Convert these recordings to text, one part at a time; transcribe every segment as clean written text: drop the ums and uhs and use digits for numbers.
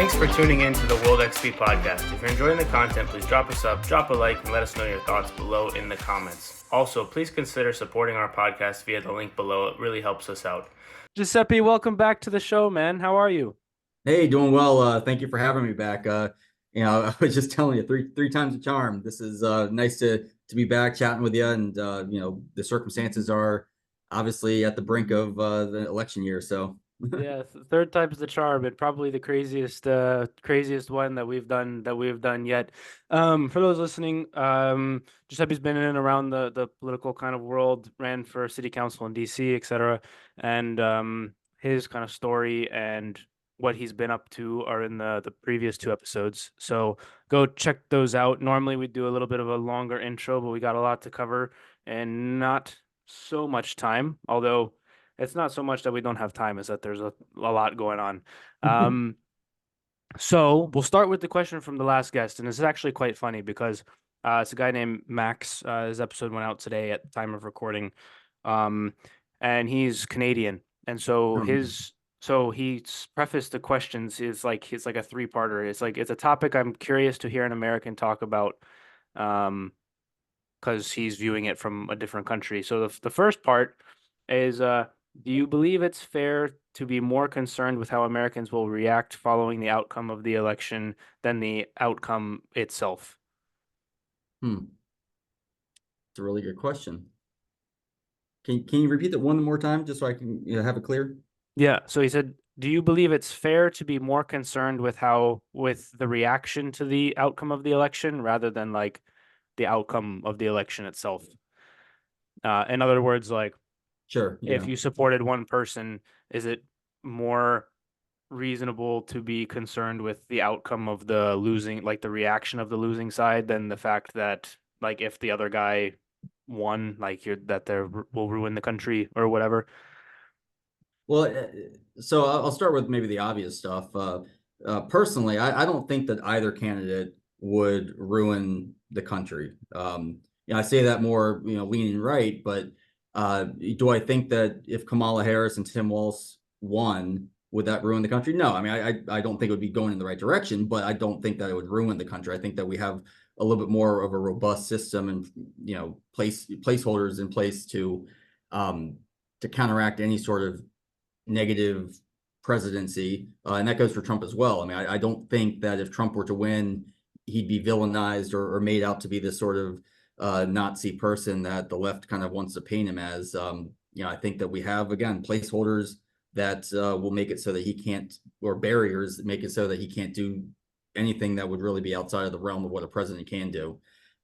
Thanks for tuning in to the World XP podcast. If you're enjoying the content, please drop us up, drop a like, and let us know your thoughts below in the comments. Also, please consider supporting our podcast via the link below. It really helps us out. Giuseppe, welcome back to the show, man. How are you? Hey, doing well. Thank you for having me back. I was just telling you, three times a charm. This is nice to be back chatting with you, and the circumstances are obviously at the brink of the election year. So Yeah, third time's the charm, and probably the craziest one that we've done yet. For those listening, Giuseppe's been in and around the political kind of world, ran for city council in DC, etc. And his kind of story and what he's been up to are in the previous two episodes. So go check those out. Normally we do a little bit of a longer intro, but we got a lot to cover and not so much time, although it's not so much that we don't have time, is that there's a lot going on. So we'll start with the question from the last guest, and this is actually quite funny because it's a guy named Max. His episode went out today at the time of recording, and he's Canadian, and so he's prefaced the questions is like it's like a three-parter. It's a topic I'm curious to hear an American talk about, because he's viewing it from a different country. So the first part is do you believe it's fair to be more concerned with how Americans will react following the outcome of the election than the outcome itself? it's a really good question. Can you repeat that one more time just so I can have it clear? Yeah. So he said, do you believe it's fair to be more concerned with the reaction to the outcome of the election rather than like the outcome of the election itself? In other words, like, Sure. if you supported one person, is it more reasonable to be concerned with the outcome of the losing, like the reaction of the losing side, than the fact that like if the other guy won, like will ruin the country or whatever? Well, so I'll start with maybe the obvious stuff. Personally, I don't think that either candidate would ruin the country. I say that more, leaning right, but do I think that if Kamala Harris and Tim Walz won, would that ruin the country? No, I mean, I don't think it would be going in the right direction, but I don't think that it would ruin the country. I think that we have a little bit more of a robust system and, placeholders in place to counteract any sort of negative presidency, and that goes for Trump as well. I mean, I don't think that if Trump were to win, he'd be villainized or made out to be this sort of Nazi person that the left kind of wants to paint him as. I think that we have, again, placeholders that will make it so that he can't, or barriers that make it so that he can't do anything that would really be outside of the realm of what a president can do.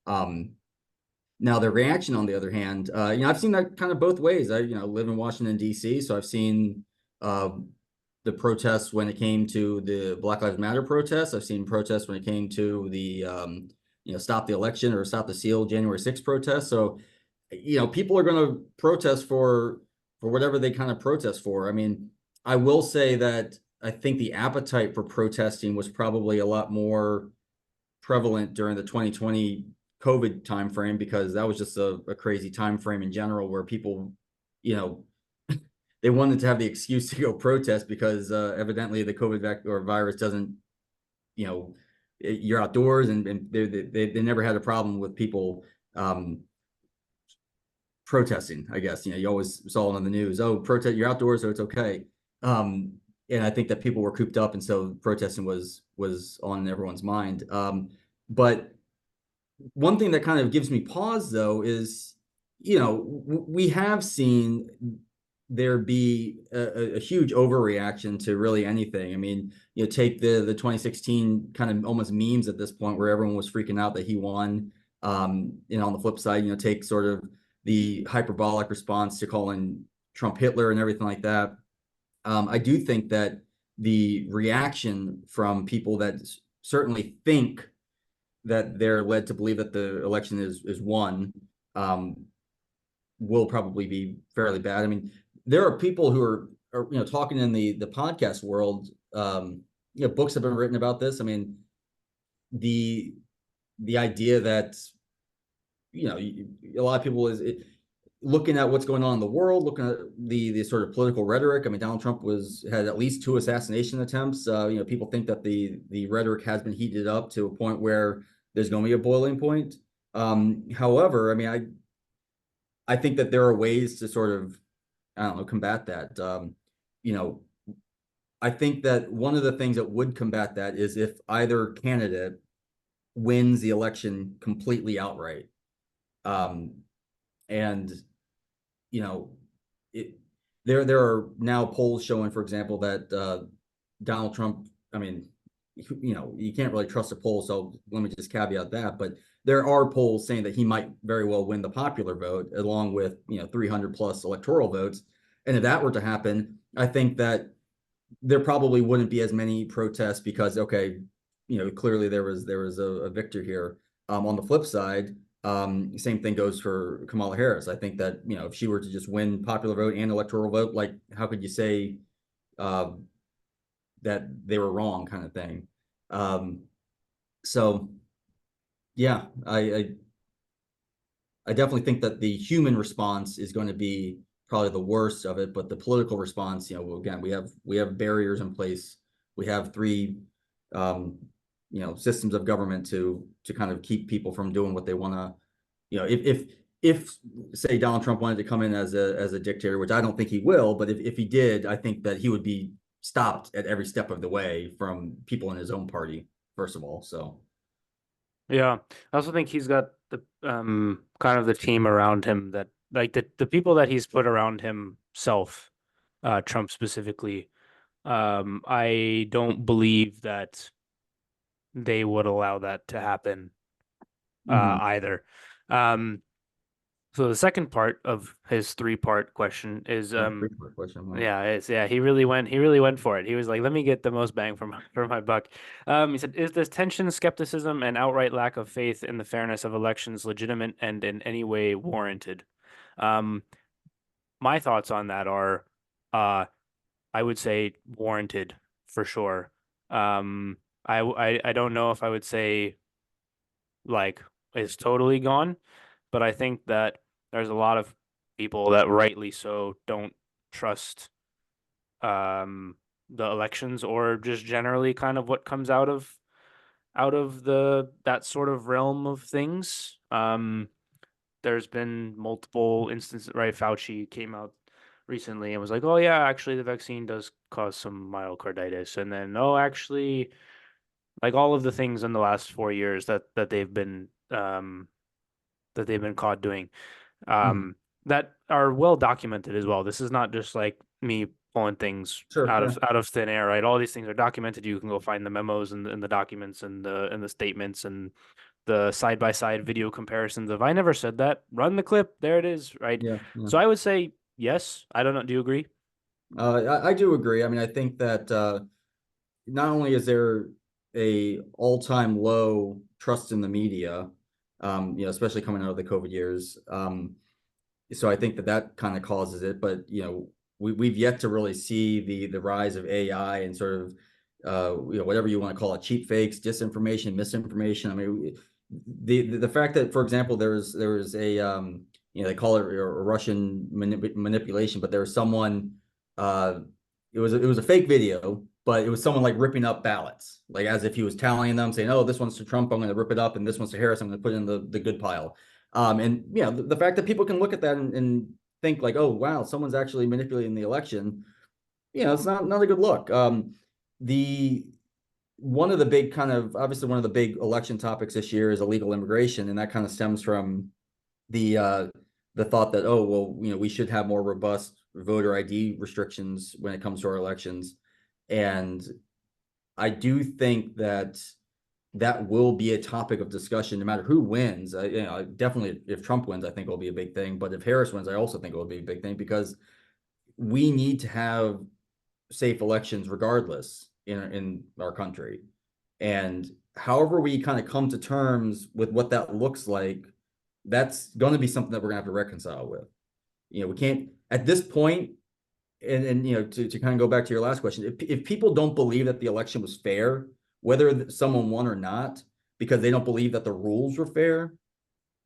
Now, the reaction, on the other hand, I've seen that kind of both ways. I live in Washington, D.C., so I've seen the protests when it came to the Black Lives Matter protests. I've seen protests when it came to the stop the election or stop the steal January 6th protests. So people are going to protest for whatever they kind of protest for. I mean, I will say that I think the appetite for protesting was probably a lot more prevalent during the 2020 COVID timeframe, because that was just a crazy time frame in general, where people, they wanted to have the excuse to go protest because evidently the COVID virus doesn't, you're outdoors, and they never had a problem with people protesting. I guess you always saw it on the news. Oh, protest! You're outdoors, so it's okay. And I think that people were cooped up, and so protesting was on everyone's mind. But one thing that kind of gives me pause, though, is we have seen there be a huge overreaction to really anything. I mean, take the 2016 kind of almost memes at this point, where everyone was freaking out that he won. On the flip side, take sort of the hyperbolic response to calling Trump Hitler and everything like that. I do think that the reaction from people that certainly think that they're led to believe that the election is won will probably be fairly bad. I mean, there are people who are talking in the podcast world. Books have been written about this. I mean, the idea that a lot of people looking at what's going on in the world, looking at the sort of political rhetoric. I mean, Donald Trump had at least 2 assassination attempts. People think that the rhetoric has been heated up to a point where there's going to be a boiling point. However, I mean, I think that there are ways to sort of, I don't know, combat that. I think that one of the things that would combat that is if either candidate wins the election completely outright. And there are now polls showing, for example, that Donald Trump, I mean, you can't really trust a poll, so let me just caveat that. But there are polls saying that he might very well win the popular vote, along with 300 plus electoral votes. And if that were to happen, I think that there probably wouldn't be as many protests because, okay, clearly there was a victor here. On the flip side, same thing goes for Kamala Harris. I think that if she were to just win popular vote and electoral vote, like how could you say that they were wrong, kind of thing. So yeah, I definitely think that the human response is going to be probably the worst of it, but the political response, again, we have barriers in place. We have 3 systems of government to kind of keep people from doing what they want to. If say Donald Trump wanted to come in as a dictator, which I don't think he will, but if he did, I think that he would be stopped at every step of the way from people in his own party, first of all. So Yeah, I also think he's got the kind of the team around him that, like, the people that he's put around himself, Trump specifically. I don't believe that they would allow that to happen either. So the second part of his 3-part question is he really went for it. He was like, let me get the most bang for my buck. He said, is this tension, skepticism, and outright lack of faith in the fairness of elections legitimate and in any way warranted? My thoughts on that are, I would say warranted for sure. I don't know if I would say like it's totally gone, but I think that there's a lot of people that rightly so don't trust the elections or just generally kind of what comes out of that sort of realm of things. There's been multiple instances, right? Fauci came out recently and was like, "Oh yeah, actually the vaccine does cause some myocarditis," and then, "Oh, actually," like all of the things in the last 4 years that they've been caught doing, that are well documented as well. This is not just like me pulling things out of thin air, right? All these things are documented. You can go find the memos and the documents and the statements and the side by side video comparisons of, I never said that. Run the clip. There it is, right? Yeah. So I would say yes. I don't know. Do you agree? I do agree. I mean, I think that not only is there a all-time low trust in the media, especially coming out of the COVID years. So I think that kind of causes it, but we've yet to really see the rise of AI and sort of whatever you want to call it, cheap fakes, disinformation, misinformation. I mean, the fact that, for example, there was a they call it a Russian manipulation, but there was someone it was a fake video, but it was someone like ripping up ballots, like as if he was tallying them, saying, "Oh, this one's to Trump, I'm going to rip it up, and this one's to Harris, I'm going to put it in the good pile." And the fact that people can look at that and think like, "Oh, wow, someone's actually manipulating the election," it's not a good look. One of the big obviously one of the big election topics this year is illegal immigration, and that kind of stems from the thought that, oh, well, we should have more robust voter ID restrictions when it comes to our elections. And I do think that will be a topic of discussion no matter who wins. Definitely if Trump wins, I think it'll be a big thing. But if Harris wins, I also think it will be a big thing, because we need to have safe elections regardless in our country. And however we kind of come to terms with what that looks like, that's going to be something that we're going to have to reconcile with. We can't at this point, and to kind of go back to your last question, if people don't believe that the election was fair, whether someone won or not, because they don't believe that the rules were fair,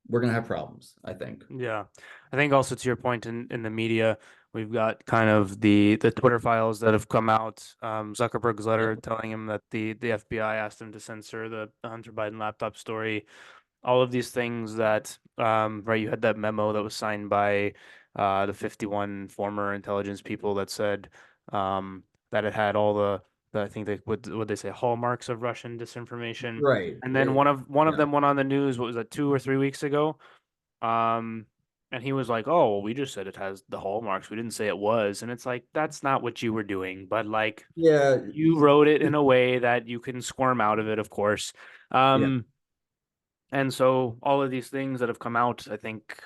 we're going to have problems, I think. Yeah. I think also to your point in the media, we've got kind of the Twitter files that have come out. Zuckerberg's letter Yeah. telling him that the FBI asked him to censor the Hunter Biden laptop story. All of these things that, right, you had that memo that was signed by the 51 former intelligence people that said that it had all the I think they would they say hallmarks of Russian disinformation. Right. And then one of Yeah. them went on the news, what was that, 2 or 3 weeks ago? Um, and he was like, "Oh, well, we just said it has the hallmarks. We didn't say it was." And it's like, that's not what you were doing, but like Yeah. you wrote it in a way that you can squirm out of it, of course. Yeah. Um, and so all of these things that have come out, I think,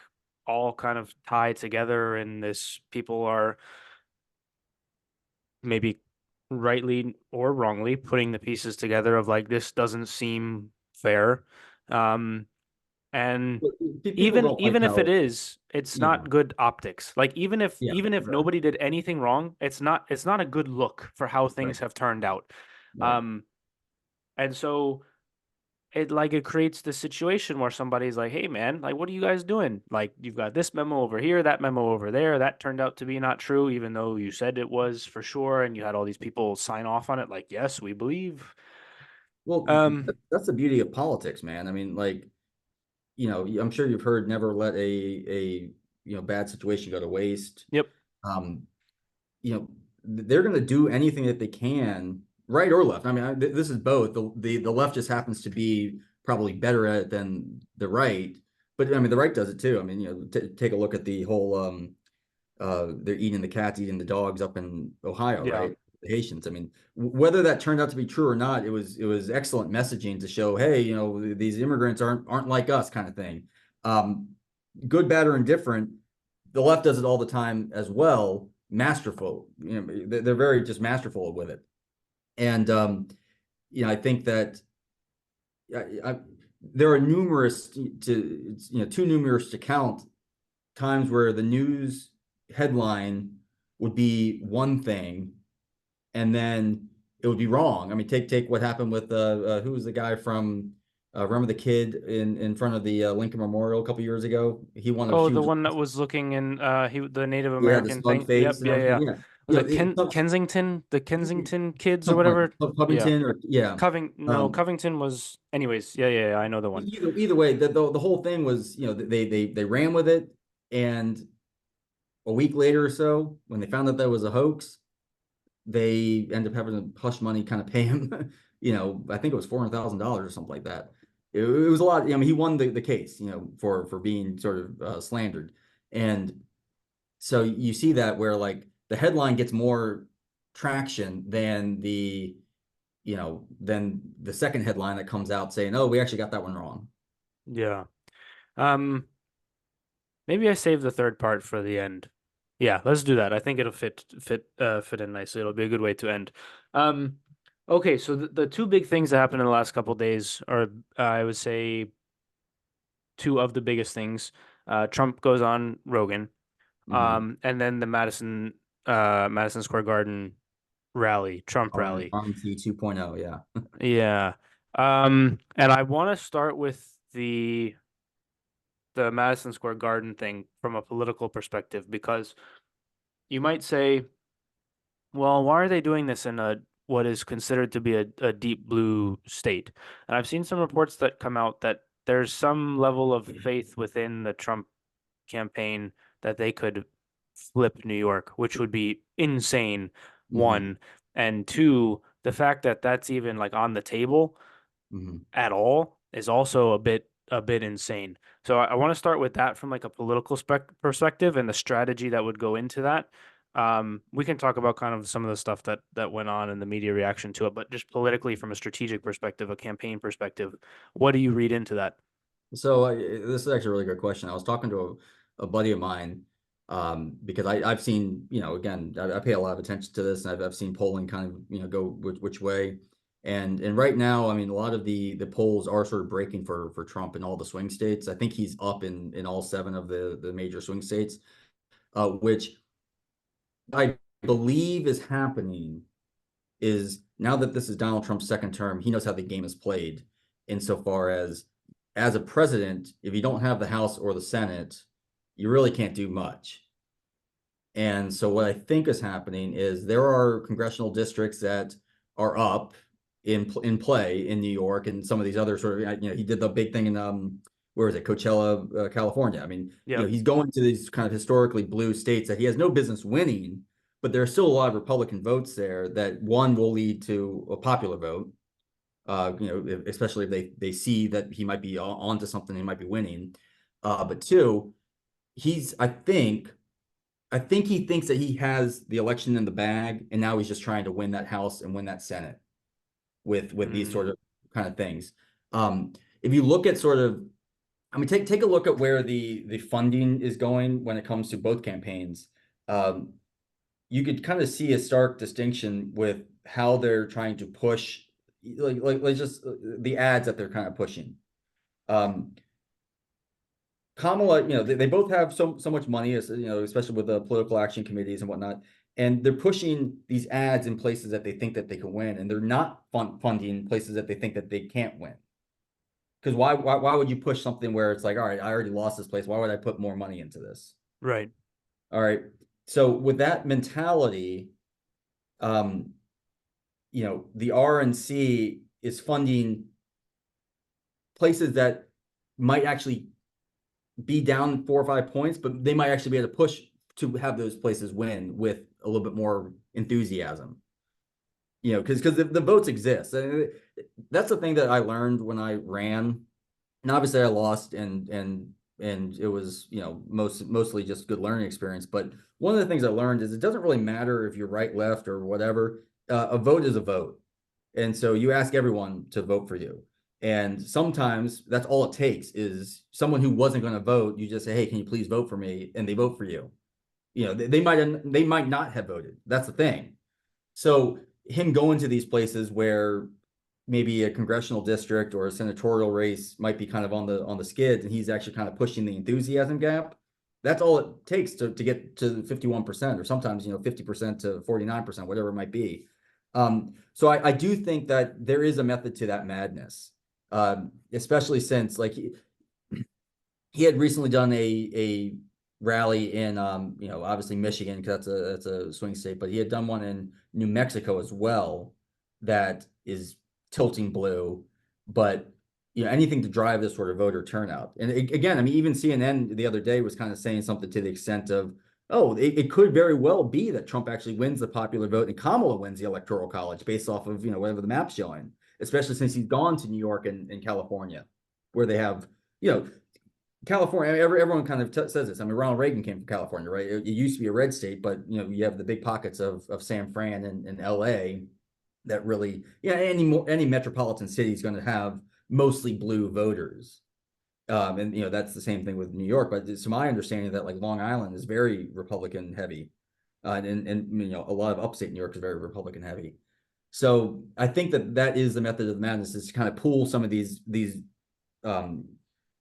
all kind of tie together in this. People are maybe rightly or wrongly putting the pieces together of like, this doesn't seem fair. Um, and People even don't like even if it how, is, it's yeah. not good optics. Like Yeah. even if Right. nobody did anything wrong, it's not a good look for how Right. things have turned out. Right. Um, and so it creates this situation where somebody's like, "Hey man, like what are you guys doing? Like you've got this memo over here, that memo over there, that turned out to be not true, even though you said it was for sure, and you had all these people sign off on it, like, yes, we believe." Well, Um, that's the beauty of politics, man. I mean, like, I'm sure you've heard never let bad situation go to waste. yep. Um, they're going to do anything that they can, right or left. I mean, this is both. The left just happens to be probably better at it than the right, but I mean, the right does it too. I mean, take a look at the whole they're eating the cats, eating the dogs up in Ohio, Yeah. right? The Haitians. I mean, whether that turned out to be true or not, it was excellent messaging to show, hey, these immigrants aren't like us, kind of thing. Um, Good, bad, or indifferent. The left does it all the time as well. Masterful. They're very just masterful with it. And I think that there are numerous too numerous to count times where the news headline would be one thing and then it would be wrong. I mean, take what happened with who was the guy from remember the kid in front of the Lincoln Memorial a couple years ago? He won a Oh, the huge, one that was looking in the Native yeah, the American smug thing. Yep, face and yeah, yeah. everything. Yeah. Yeah, Was it some Kensington, the Kensington kids or some point whatever? Yeah. Covington or yeah. No, Um, Covington was anyways. Yeah, yeah, yeah, I know the one. either way, the whole thing was, they ran with it, and a week later or so, when they found out that was a hoax, they end up having to hush money kind of pay him. I think it was $400,000 or something like that. It was a lot. I mean, he won the case, for being sort of slandered, and so you see that where like the headline gets more traction than the second headline that comes out saying, "Oh, we actually got that one wrong." Yeah. Um, maybe I save the third part for the end. Yeah, let's do that. I think it'll fit in nicely. It'll be a good way to end. Um, okay, so the two big things that happened in the last couple days are, I would say, two of the biggest things. Trump goes on Rogan, Mm-hmm. and then the Madison Square Garden rally, Trump rally. RMT 2.0, yeah. Yeah. And I want to start with the Madison Square Garden thing from a political perspective because you might say, well, why are they doing this in a what is considered to be a deep blue state? And I've seen some reports that come out that there's some level of faith within the Trump campaign that they could flip New York, which would be insane, Mm-hmm. one. And two, the fact that that's even like on the table Mm-hmm. at all is also a bit insane. So I want to start with that from like a political perspective and the strategy that would go into that. We can talk about kind of some of the stuff that went on in the media reaction to it, but just politically from a strategic perspective, a campaign perspective, what do you read into that? So this is actually a really good question. I was talking to a buddy of mine because I've seen, again, I pay a lot of attention to this, and I've seen polling kind of, go which way. And right now, I mean, a lot of the polls are sort of breaking for Trump in all the swing states. I think he's up in all seven of the major swing states, which I believe is happening is now that this is Donald Trump's second term, he knows how the game is played insofar as as a president, if you don't have the House or the Senate, you really can't do much. And so what I think is happening is there are congressional districts that are up in play in New York and some of these other sort of, he did the big thing in where is it, Coachella, California. I mean, he's going to these kind of historically blue states that he has no business winning, but there are still a lot of Republican votes there that one will lead to a popular vote. Especially if they see that he might be onto something, he might be winning. But two, I think he thinks that he has the election in the bag, and now he's just trying to win that House and win that Senate with these sort of kind of things. If you look at sort of, I mean, take a look at where the funding is going when it comes to both campaigns. You could kind of see a stark distinction with how they're trying to push, like just the ads that they're kind of pushing. Kamala, they both have so much money, as especially with the political action committees and whatnot, and they're pushing these ads in places that they think that they can win, and they're not funding places that they think that they can't win. Because why would you push something where it's like, all right, I already lost this place. Why would I put more money into this? Right. All right. So with that mentality, the RNC is funding places that might actually be down 4 or 5 points, but they might actually be able to push to have those places win with a little bit more enthusiasm. Because the votes exist. That's the thing that I learned when I ran, and obviously I lost, and it was mostly just good learning experience. But one of the things I learned is it doesn't really matter if you're right, left, or whatever. A vote is a vote, and so you ask everyone to vote for you. And sometimes that's all it takes is someone who wasn't going to vote. You just say, "Hey, can you please vote for me?" And they vote for you. They might not have voted. That's the thing. So him going to these places where maybe a congressional district or a senatorial race might be kind of on the skids, and he's actually kind of pushing the enthusiasm gap. That's all it takes to get to 51%, or sometimes 50% to 49%, whatever it might be. So I do think that there is a method to that madness. Especially since he had recently done a rally in obviously Michigan, because that's a swing state, but he had done one in New Mexico as well that is tilting blue, but anything to drive this sort of voter turnout. And again, I mean, even CNN the other day was kind of saying something to the extent of, oh, it could very well be that Trump actually wins the popular vote and Kamala wins the Electoral College based off of whatever the map's showing, especially since he's gone to New York and California, where they have California. Everyone kind of says this. I mean, Ronald Reagan came from California, right? It used to be a red state, but you have the big pockets of San Fran and LA that really, any metropolitan city is going to have mostly blue voters. And that's the same thing with New York. But it's my understanding that Long Island is very Republican heavy, and a lot of upstate New York is very Republican heavy. So I think that is the method of the madness, is to kind of pool some of these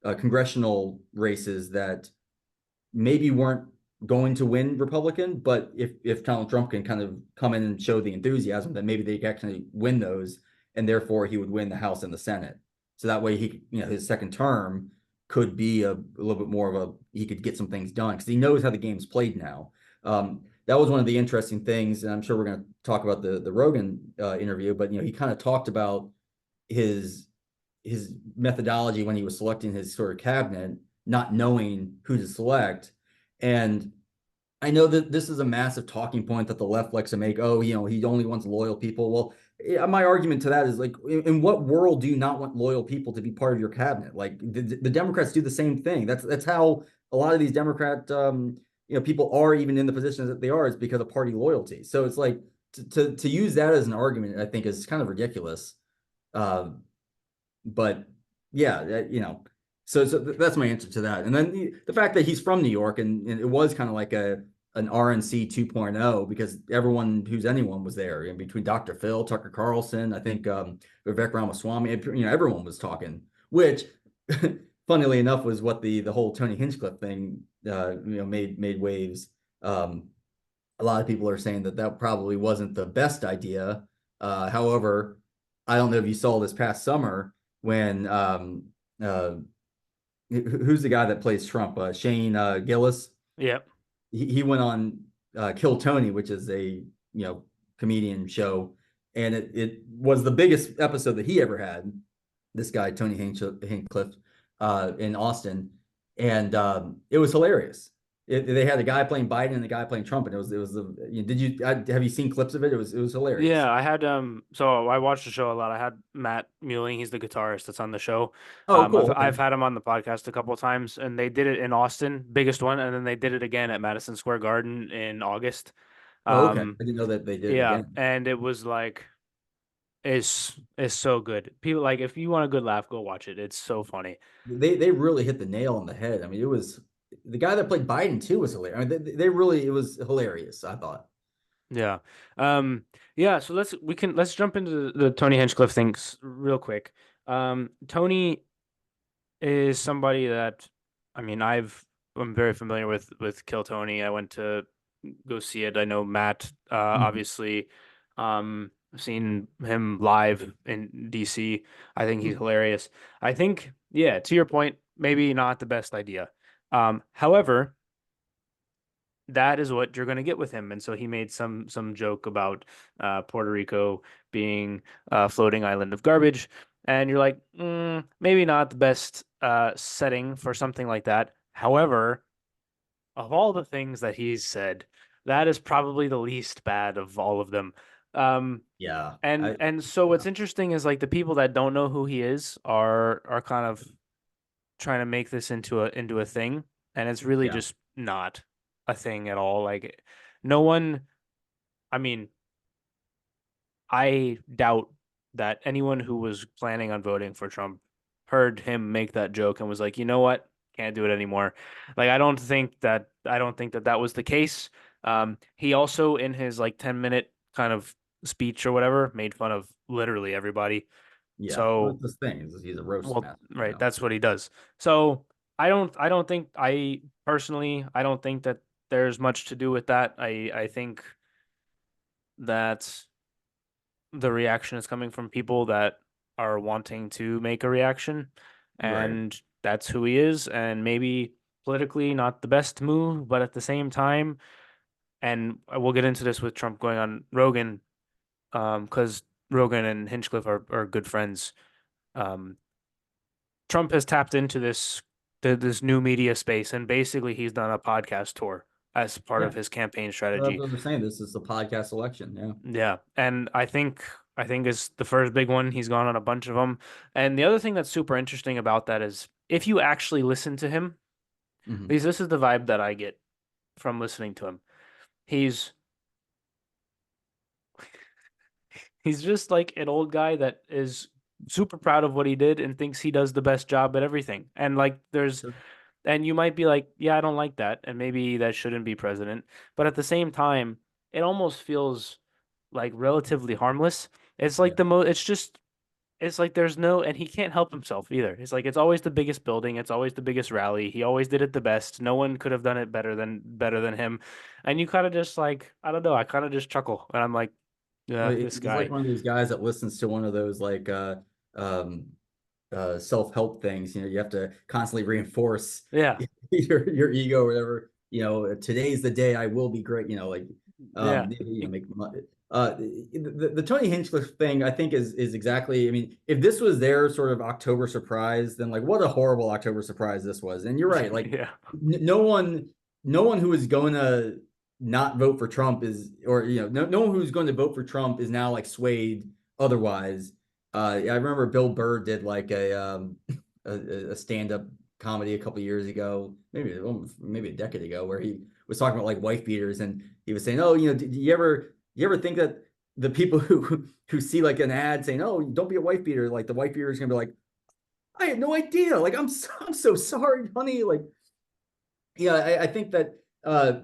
congressional races that maybe weren't going to win Republican, but if Donald Trump can kind of come in and show the enthusiasm, then maybe they can actually win those, and therefore he would win the House and the Senate. So that way he, his second term could be a little bit more of he could get some things done because he knows how the game's played now. That was one of the interesting things, and I'm sure we're going to talk about the Rogan interview, but he kind of talked about his methodology when he was selecting his sort of cabinet, not knowing who to select. And I know that this is a massive talking point that the left likes to make. Oh, he only wants loyal people. Well, my argument to that is in what world do you not want loyal people to be part of your cabinet? The Democrats do the same thing. That's how a lot of these Democrat people are even in the positions that they are, is because of party loyalty. So it's to use that as an argument, I think, is kind of ridiculous. But yeah, so that's my answer to that. And then the fact that he's from New York, and it was kind of like an RNC 2.0, because everyone who's anyone was there, in between Dr. Phil, Tucker Carlson, I think Vivek Ramaswamy, everyone was talking, which funnily enough was what the whole Tony Hinchcliffe thing made waves. A lot of people are saying that probably wasn't the best idea. However, I don't know if you saw this past summer when uh, who's the guy that plays Trump? Shane Gillis. Yep. He went on Kill Tony, which is a comedian show, and it was the biggest episode that he ever had. This guy Tony Hinchcliffe in Austin, and it was hilarious. They had a guy playing Biden and a guy playing Trump, and have you seen clips of it? It was hilarious. Yeah, I had so I watched the show a lot. I had Matt Mueling, he's the guitarist that's on the show. Oh, cool. Okay. I've had him on the podcast a couple of times, and they did it in Austin, biggest one, and then they did it again at Madison Square Garden in August. Oh, okay. I didn't know that they did it Yeah, again. and it was like it's so good. People like if you want a good laugh, go watch it. It's so funny. They really hit the nail on the head. I mean, it was the guy that played Biden too was hilarious. I mean, they really it was hilarious, I thought. Yeah. Yeah, so let's jump into the Tony Hinchcliffe things real quick. Tony is somebody that I mean I'm very familiar with Kill Tony. I went to go see it. I know Matt obviously I've seen him live in DC. I think he's hilarious. I think yeah, to your point, maybe not the best idea. However, that is what you're going to get with him. And so he made some joke about Puerto Rico being a floating island of garbage, and you're like, maybe not the best setting for something like that. However, of all the things that he's said, that is probably the least bad of all of them. Yeah. And so what's interesting is like the people that don't know who he is are kind of trying to make this into a thing, and it's really Yeah. just not a thing at all. Like no one, I mean, I doubt that anyone who was planning on voting for Trump heard him make that joke and was like, you know what, can't do it anymore. Like I don't think that that was the case. He also in his like 10-minute kind of speech or whatever made fun of literally everybody. Yeah. Well, So that's the thing. He's a roast well, right, master. that's what he does. So I don't think I personally I don't think that there's much to do with that. I think that the reaction is coming from people that are wanting to make a reaction, Right. and that's who he is. And maybe politically not the best move, but at the same time, and we'll get into this with Trump going on Rogan, because Rogan and Hinchcliffe are good friends. Um, Trump has tapped into this new media space, and basically he's done a podcast tour as part Yeah. of his campaign Well, that's strategy. what they're saying. This is the podcast election. Yeah. Yeah, and I think it's the first big one. He's gone on a bunch of them. And the other thing that's super interesting about that is if you actually listen to him, Mhm. because this is the vibe that I get from listening to him. He's he's just like an old guy that is super proud of what he did and thinks he does the best job at everything. And like there's Sure. and you might be like, yeah, I don't like that, and maybe that shouldn't be president. But at the same time, it almost feels like relatively harmless. It's like Yeah. the most. It's just. It's like there's no, and he can't help himself either. It's like it's always the biggest building. It's always the biggest rally. He always did it the best. No one could have done it better than him. And you kind of just like I don't know. I kind of just chuckle, and I'm like, Well, yeah, this he's like guy. one of those guys that listens to one of those like um self-help things. You have to constantly reinforce Yeah, your ego or whatever. Today's the day I will be great. yeah, Make the Tony Hinchcliffe thing. I think is exactly. I mean, if this was their sort of October surprise, then like what a horrible October surprise this was. And you're right. Like yeah, no one who is going to not vote for Trump is, or no one who's going to vote for Trump is now like swayed otherwise. I remember Bill Burr did like a stand-up comedy a couple years ago, maybe a decade ago, where he was talking about like wife beaters, and he was saying, "Oh, do you ever think that the people who see like an ad saying, 'Oh, don't be a wife beater,' like the wife beater is gonna be like, 'I had no idea. Like I'm so sorry, honey.'" Like, yeah, I think that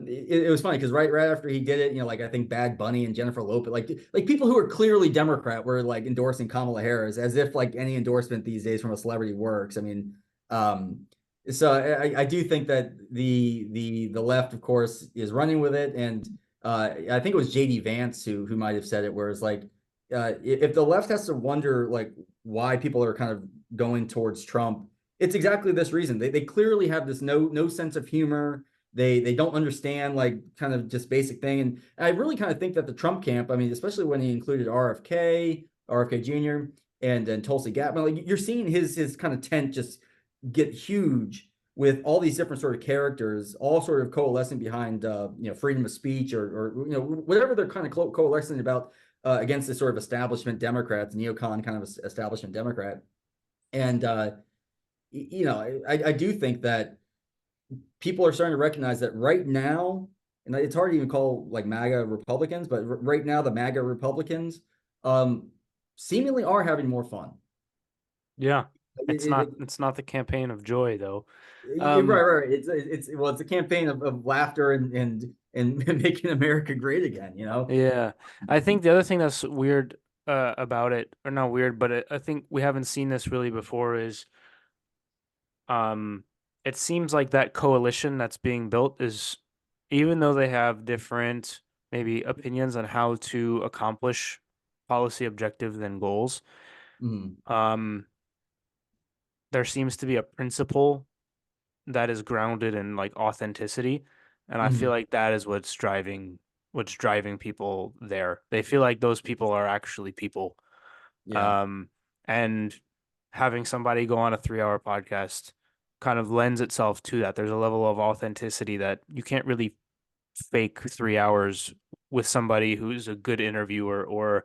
it was funny because right after he did it, like I think Bad Bunny and Jennifer Lopez, like people who are clearly Democrat were like endorsing Kamala Harris as if like any endorsement these days from a celebrity works. I mean, so I do think that the left, of course, is running with it, and I think it was JD Vance who might have said it, where it's like if the left has to wonder like why people are kind of going towards Trump, it's exactly this reason. They clearly have this no sense of humor. They don't understand like kind of just basic thing. And I really kind of think that the Trump camp, I mean, especially when he included RFK Jr. and Tulsi Gabbard, like you're seeing his kind of tent just get huge with all these different sort of characters, all sort of coalescing behind freedom of speech or whatever they're kind of coalescing about against this sort of establishment Democrats, neocon kind of establishment Democrat. And I do think that people are starting to recognize that right now, and it's hard to even call like MAGA Republicans, but right now the MAGA Republicans seemingly are having more fun. Yeah. It, It's not the campaign of joy though. right. It's a campaign of laughter and making America great again, Yeah. I think the other thing that's weird about it, or not weird, but I think we haven't seen this really before, is it seems like that coalition that's being built is, even though they have different maybe opinions on how to accomplish policy objectives and goals, Mhm. there seems to be a principle that is grounded in like authenticity, and I feel Mhm. like that is what's driving people there. They feel like those people are actually people. Yeah. Um, and having somebody go on a 3 hour podcast kind of lends itself to that. There's a level of authenticity that you can't really fake 3 hours with somebody who's a good interviewer or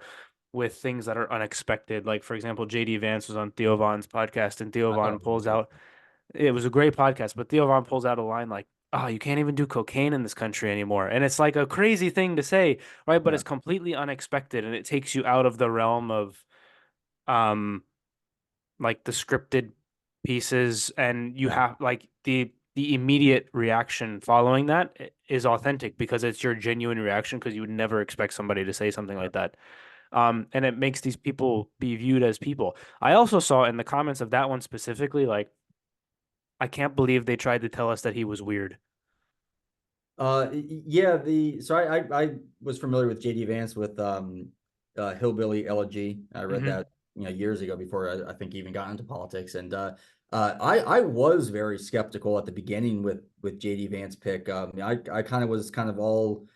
with things that are unexpected. Like, for example, JD Vance was on Theo Von's podcast, and Theo I thought Von it was pulls good. out, it was a great podcast, but Theo Von pulls out a line like, "Oh, you can't even do cocaine in this country anymore." And it's like a crazy thing to say, right? But Yeah. it's completely unexpected, and it takes you out of the realm of um like the scripted pieces, and you Yeah. have like the immediate reaction following that is authentic because it's your genuine reaction, because you would never expect somebody to say something like that. And it makes these people be viewed as people. I also saw in the comments of that one specifically, like, I can't believe they tried to tell us that he was weird. Yeah, so I was familiar with JD Vance with Hillbilly Elegy. I read Hmm. that years ago before I think he even got into politics. And I was very skeptical at the beginning with JD Vance pick. I kind of was kind of all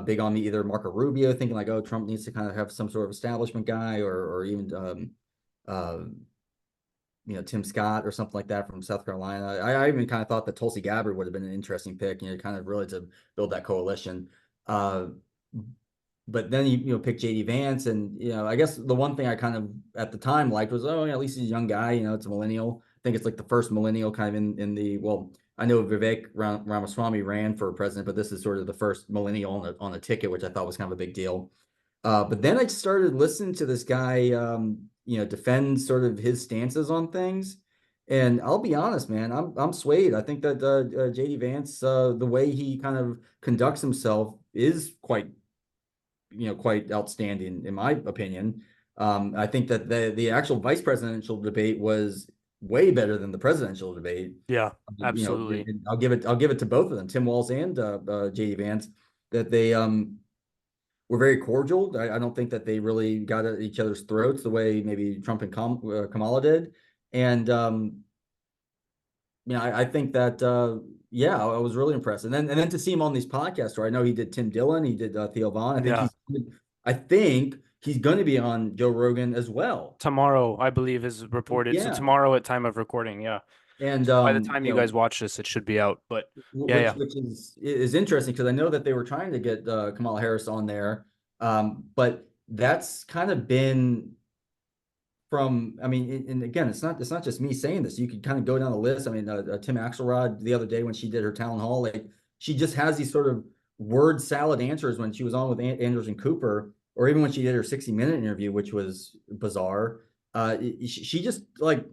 big on me either Marco Rubio, thinking like, oh, Trump needs to kind of have some sort of establishment guy, or even uh, Tim Scott or something like that from South Carolina. I even kind of thought that Tulsi Gabbard would have been an interesting pick, kind of really to build that coalition. Uh, but then pick JD Vance, and I guess the one thing I kind of at the time liked was, oh yeah, at least he's a young guy, it's a millennial. I think it's like the first millennial kind of in the, well, I know Vivek Ramaswamy ran for president, but this is sort of the first millennial on the ticket, which I thought was kind of a big deal. But then I started listening to this guy, defend sort of his stances on things. And I'll be honest, man, I'm swayed. I think that JD Vance, the way he kind of conducts himself is quite outstanding in my opinion. I think that the actual vice presidential debate was way better than the presidential debate. Yeah, You know, absolutely. and I'll give it to both of them, Tim Walz and JD Vance, that they were very cordial. I don't think that they really got at each other's throats the way maybe Trump and Kamala did. And I think that yeah, I was really impressed. And then to see him on these podcasts, where I know he did Tim Dillon, he did Theo Vaughn. Yeah. I think he's going to be on Joe Rogan as well. Tomorrow, I believe, is reported. So Yeah, tomorrow at time of recording, yeah. and So by the time you guys watch this, it should be out. But yeah, which yeah. which is interesting because I know that they were trying to get Kamala Harris on there, but that's kind of been from, I mean, and again, it's not just me saying this. You could kind of go down the list. I mean, Tim Axelrod the other day when she did her town hall, like she just has these sort of word salad answers when she was on with Andrews and Cooper, or even when she did her 60-minute interview, which was bizarre. She just like,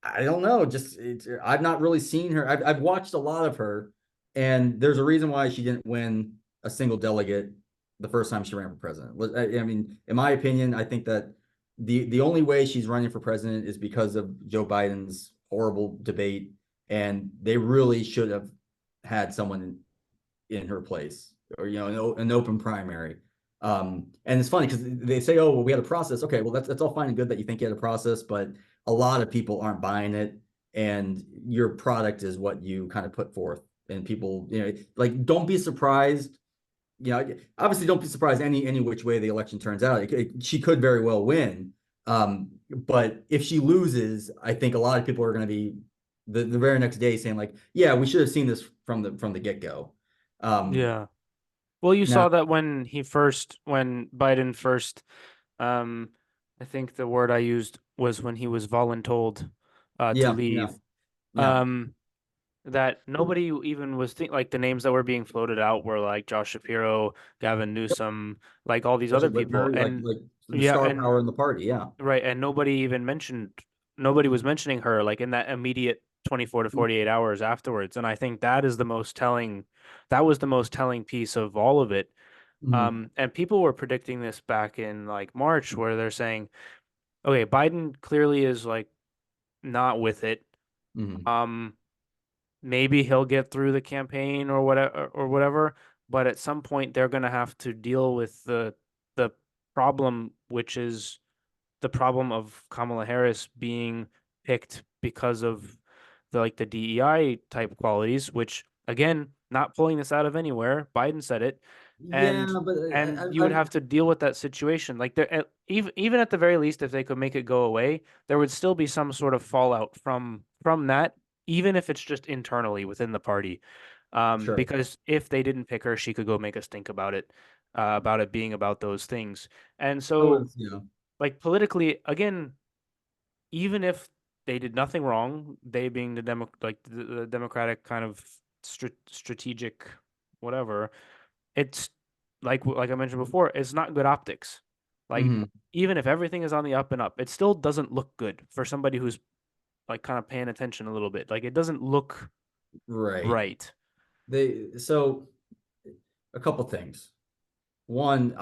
I don't know, just I've not really seen her. I've watched a lot of her, and there's a reason why she didn't win a single delegate the first time she ran for president. I mean, in my opinion, I think that the only way she's running for president is because of Joe Biden's horrible debate, and they really should have had someone in her place, or an open primary. And it's funny because they say, oh, well, we had a process. Okay, well, that's all fine and good that you think you had a process, but a lot of people aren't buying it, and your product is what you kind of put forth. And people, like, don't be surprised. Obviously, don't be surprised any which way the election turns out. She could very well win. But if she loses, I think a lot of people are going to be the very next day saying like, yeah, we should have seen this from the get-go. Yeah. Well, you Now, saw that when Biden first, um, I think the word I used was when he was voluntold to yeah, yeah, leave. yeah. Um, that nobody even was like the names that were being floated out were like Josh Shapiro, Gavin Newsom, like all these other people. Very And like the yeah, star and power in the party. Yeah. right, and nobody was mentioning her like in that immediate 24 to 48 hours afterwards. And I think that was the most telling piece of all of it. Mhm. And people were predicting this back in like March, where they're saying, okay, Biden clearly is like not with it. Mhm. Um, maybe he'll get through the campaign or whatever, but at some point they're going to have to deal with the problem, which is the problem of Kamala Harris being picked because of the DEI type qualities, which again, not pulling this out of anywhere. Biden said it, Yeah, and but you would have to deal with that situation. Like there, even at the very least, if they could make it go away, there would still be some sort of fallout from that, even if it's just internally within the party. sure. Because if they didn't pick her, she could go make us think about it being about those things. And I so, was, you know, like politically, again, even if they did nothing wrong, they being the Democratic kind of strategic whatever, it's like I mentioned before, it's not good optics. Like mhm. even if everything is on the up and up, it still doesn't look good for somebody who's like kind of paying attention a little bit. Like it doesn't look Right. right. So a couple things. One,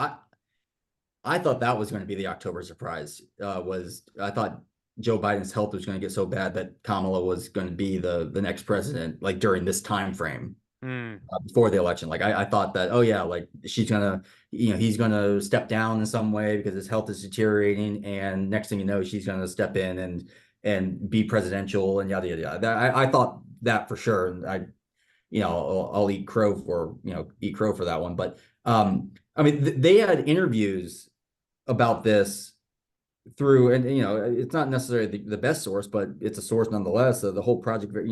I thought that was going to be the October surprise. Was I thought Joe Biden's health was going to get so bad that Kamala was going to be the next president, like during this time frame Mm, before the election. Like I thought that, oh yeah, like she's gonna, he's gonna step down in some way because his health is deteriorating, and next thing you know, she's gonna step in and be presidential and yada yada yada. I thought that for sure, and I'll eat crow for that one. But I mean, they had interviews about this through, and it's not necessarily the best source, but it's a source nonetheless. The whole project, are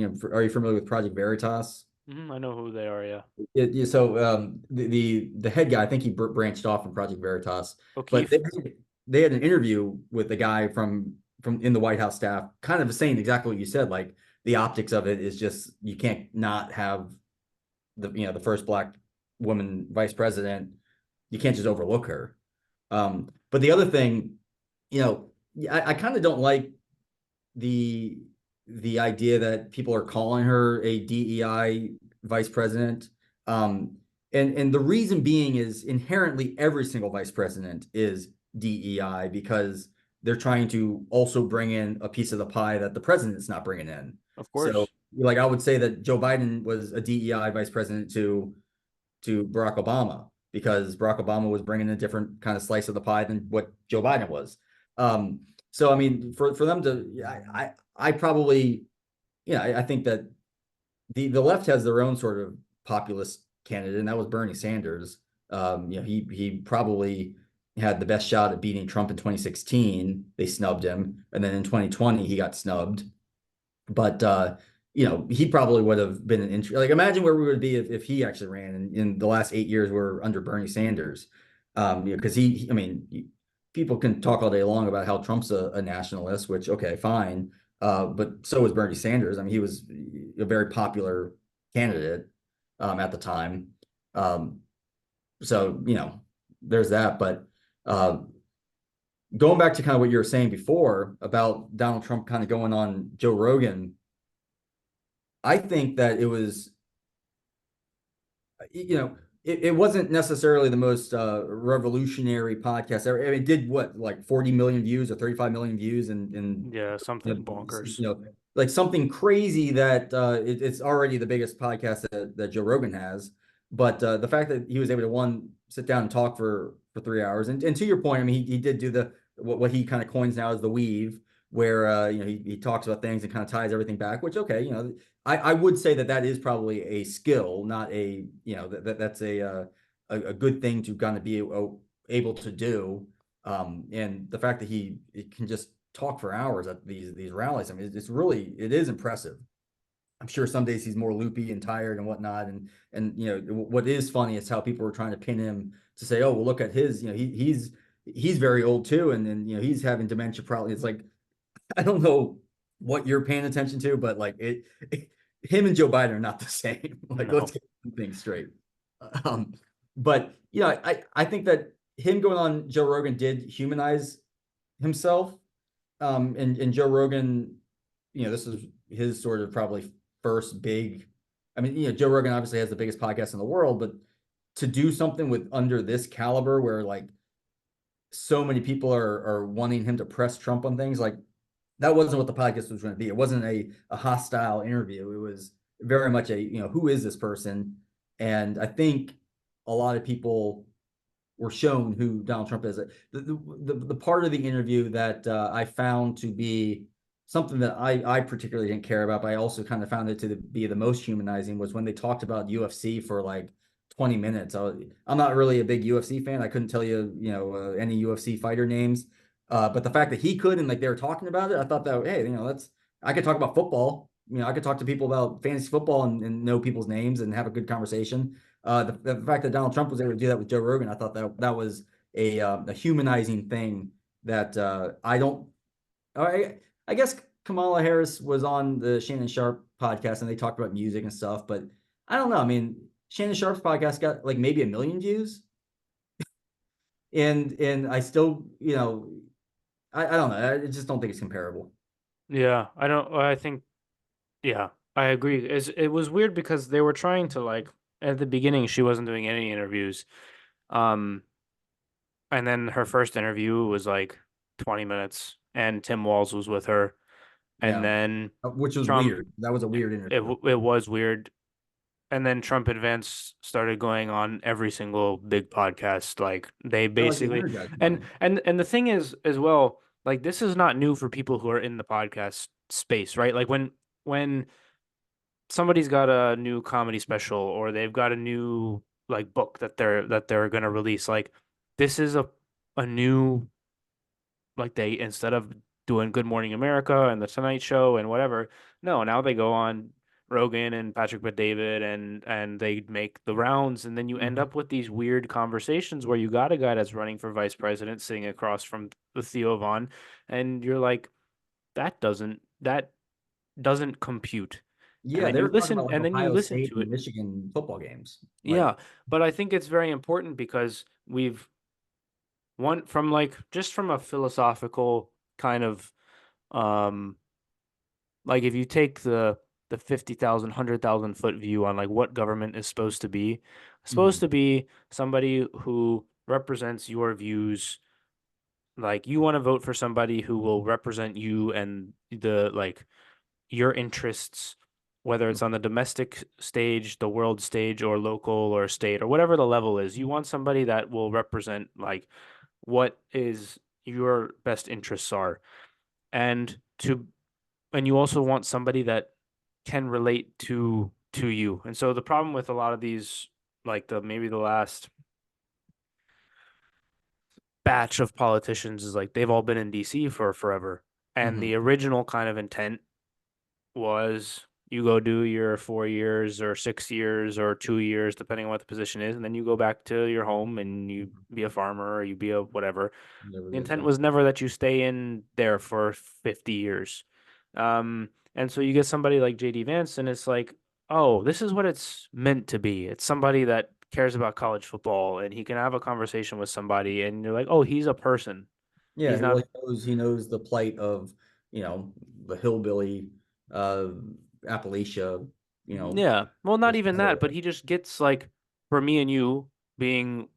you familiar with Project Veritas? I know who they are. Yeah, So the head guy, I think he branched off from Project Veritas, but O'Keefe. they had an interview with the guy from in the White House staff, kind of saying exactly what you said. Like the optics of it is just, you can't not have the first black woman vice president. You can't just overlook her. But the other thing, I kind of don't like the idea that people are calling her a DEI vice president. And the reason being is inherently every single vice president is DEI because they're trying to also bring in a piece of the pie that the president's not bringing in. Of So, course. like, I would say that Joe Biden was a DEI vice president to Barack Obama because Barack Obama was bringing a different kind of slice of the pie than what Joe Biden was. Um, so I mean, for them to, I probably, I think that the left has their own sort of populist candidate, and that was Bernie Sanders. He probably had the best shot at beating Trump in 2016. They snubbed him, and then in 2020 he got snubbed. But he probably would have been an like, imagine where we would be if he actually ran in the last 8 years were under Bernie Sanders. Because I mean, people can talk all day long about how Trump's a nationalist, which okay, fine. But so was Bernie Sanders. I mean, he was a very popular candidate at the time. Um, so there's that. But uh, going back to kind of what you were saying before about Donald Trump kind of going on Joe Rogan, I think that it was, it wasn't necessarily the most revolutionary podcast ever. I mean, it did what, like 40 million views or 35 million views, and Yeah, something bonkers. like something crazy that it's already the biggest podcast that Joe Rogan has. But the fact that he was able to sit down and talk for 3 hours, and to your point, I mean, he did do what he kind of coins now as the weave, where he talks about things and kind of ties everything back, which okay, I would say that is probably a skill, not a that's a good thing to kind of be able to do. And the fact that he can just talk for hours at these rallies, I mean, it is impressive. I'm sure some days he's more loopy and tired and whatnot. And what is funny is how people are trying to pin him to say, oh, well, look at his, he's very old too, and he's having dementia probably. It's like I don't know what you're paying attention to, but like him and Joe Biden are not the same. Like No. let's get things straight. Um, but I think that him going on Joe Rogan did humanize himself. And Joe Rogan, this is his sort of probably first big. I mean, Joe Rogan obviously has the biggest podcast in the world, but to do something with under this caliber, where like so many people are wanting him to press Trump on things, like that wasn't what the podcast was going to be. It wasn't a hostile interview. It was very much who is this person? And I think a lot of people were shown who Donald Trump is. The part of the interview that I found to be something that I particularly didn't care about, but I also kind of found it to be the most humanizing, was when they talked about UFC for like 20 minutes. I'm not really a big UFC fan. I couldn't tell you, any UFC fighter names. But the fact that he could, and like they were talking about it, I thought that, hey, I could talk about football. I could talk to people about fantasy football and know people's names and have a good conversation. The fact that Donald Trump was able to do that with Joe Rogan, I thought that was a humanizing thing that I don't. I guess Kamala Harris was on the Shannon Sharp podcast and they talked about music and stuff, but I don't know. I mean, Shannon Sharp's podcast got like maybe 1 million views, and I still, I don't know. I just don't think it's comparable. Yeah, I don't. I think. Yeah, I agree. It was weird because they were trying to like at the beginning she wasn't doing any interviews, um, and then her first interview was like 20 minutes, and Tim Walz was with her, and Yeah, then which was Trump. weird. That was a weird interview. It was weird, and then Trump Advance started going on every single big podcast. Like they They're like the basically, Energizer and Bunny. and the thing is as well, like this is not new for people who are in the podcast space, right? Like when somebody's got a new comedy special or they've got a new like book that they're gonna release, like this is a new like they instead of doing Good Morning America and the Tonight Show and whatever, no, now they go on Rogan and Patrick Bet-David and they make the rounds, and then you end Mhm. up with these weird conversations where you got a guy that's running for vice president sitting across from the Theo Vaughn, and you're like, that doesn't compute. And Yeah, then they you were talking listen about like and then you Ohio listen State to and it. Michigan football games. Like, Yeah, but I think it's very important because we've one from like just from a philosophical kind of um like if you take the 50,000 100,000 foot view on like what government is supposed to be, it's supposed mhm. to be somebody who represents your views. Like you want to vote for somebody who will represent you and the like your interests, whether it's on the domestic stage, the world stage, or local or state, or whatever the level is. You want somebody that will represent like what is your best interests are. And to and you also want somebody that can relate to you. And so the problem with a lot of these, like the maybe the last batch of politicians is like they've all been in DC for forever. And Mhm. the original kind of intent was you go do your 4 years or 6 years or 2 years, depending on what the position is, and then you go back to your home and you be a farmer or you be a whatever. Whatever The it is, intent yeah. was never that you stay in there for 50 years. And so you get somebody like JD Vance, and it's like, oh, this is what it's meant to be. It's somebody that cares about college football and he can have a conversation with somebody, and you're like, oh, he's a person. He's Yeah, well, not, he knows the plight of, the hillbilly, uh, Appalachia, yeah, well, not this even that, but area. he just gets like, for me and you being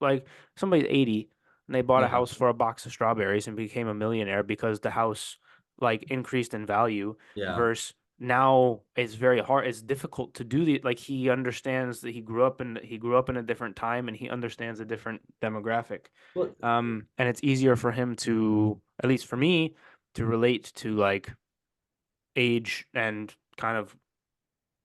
like somebody's 80 and they bought a Yeah, house for a box of strawberries and became a millionaire because the house like increased in value yeah. versus now it's very hard, it's difficult to do the like he understands that he grew up in a different time and he understands a different demographic. Well, And it's easier for him to, at least for me, relate to like age and kind of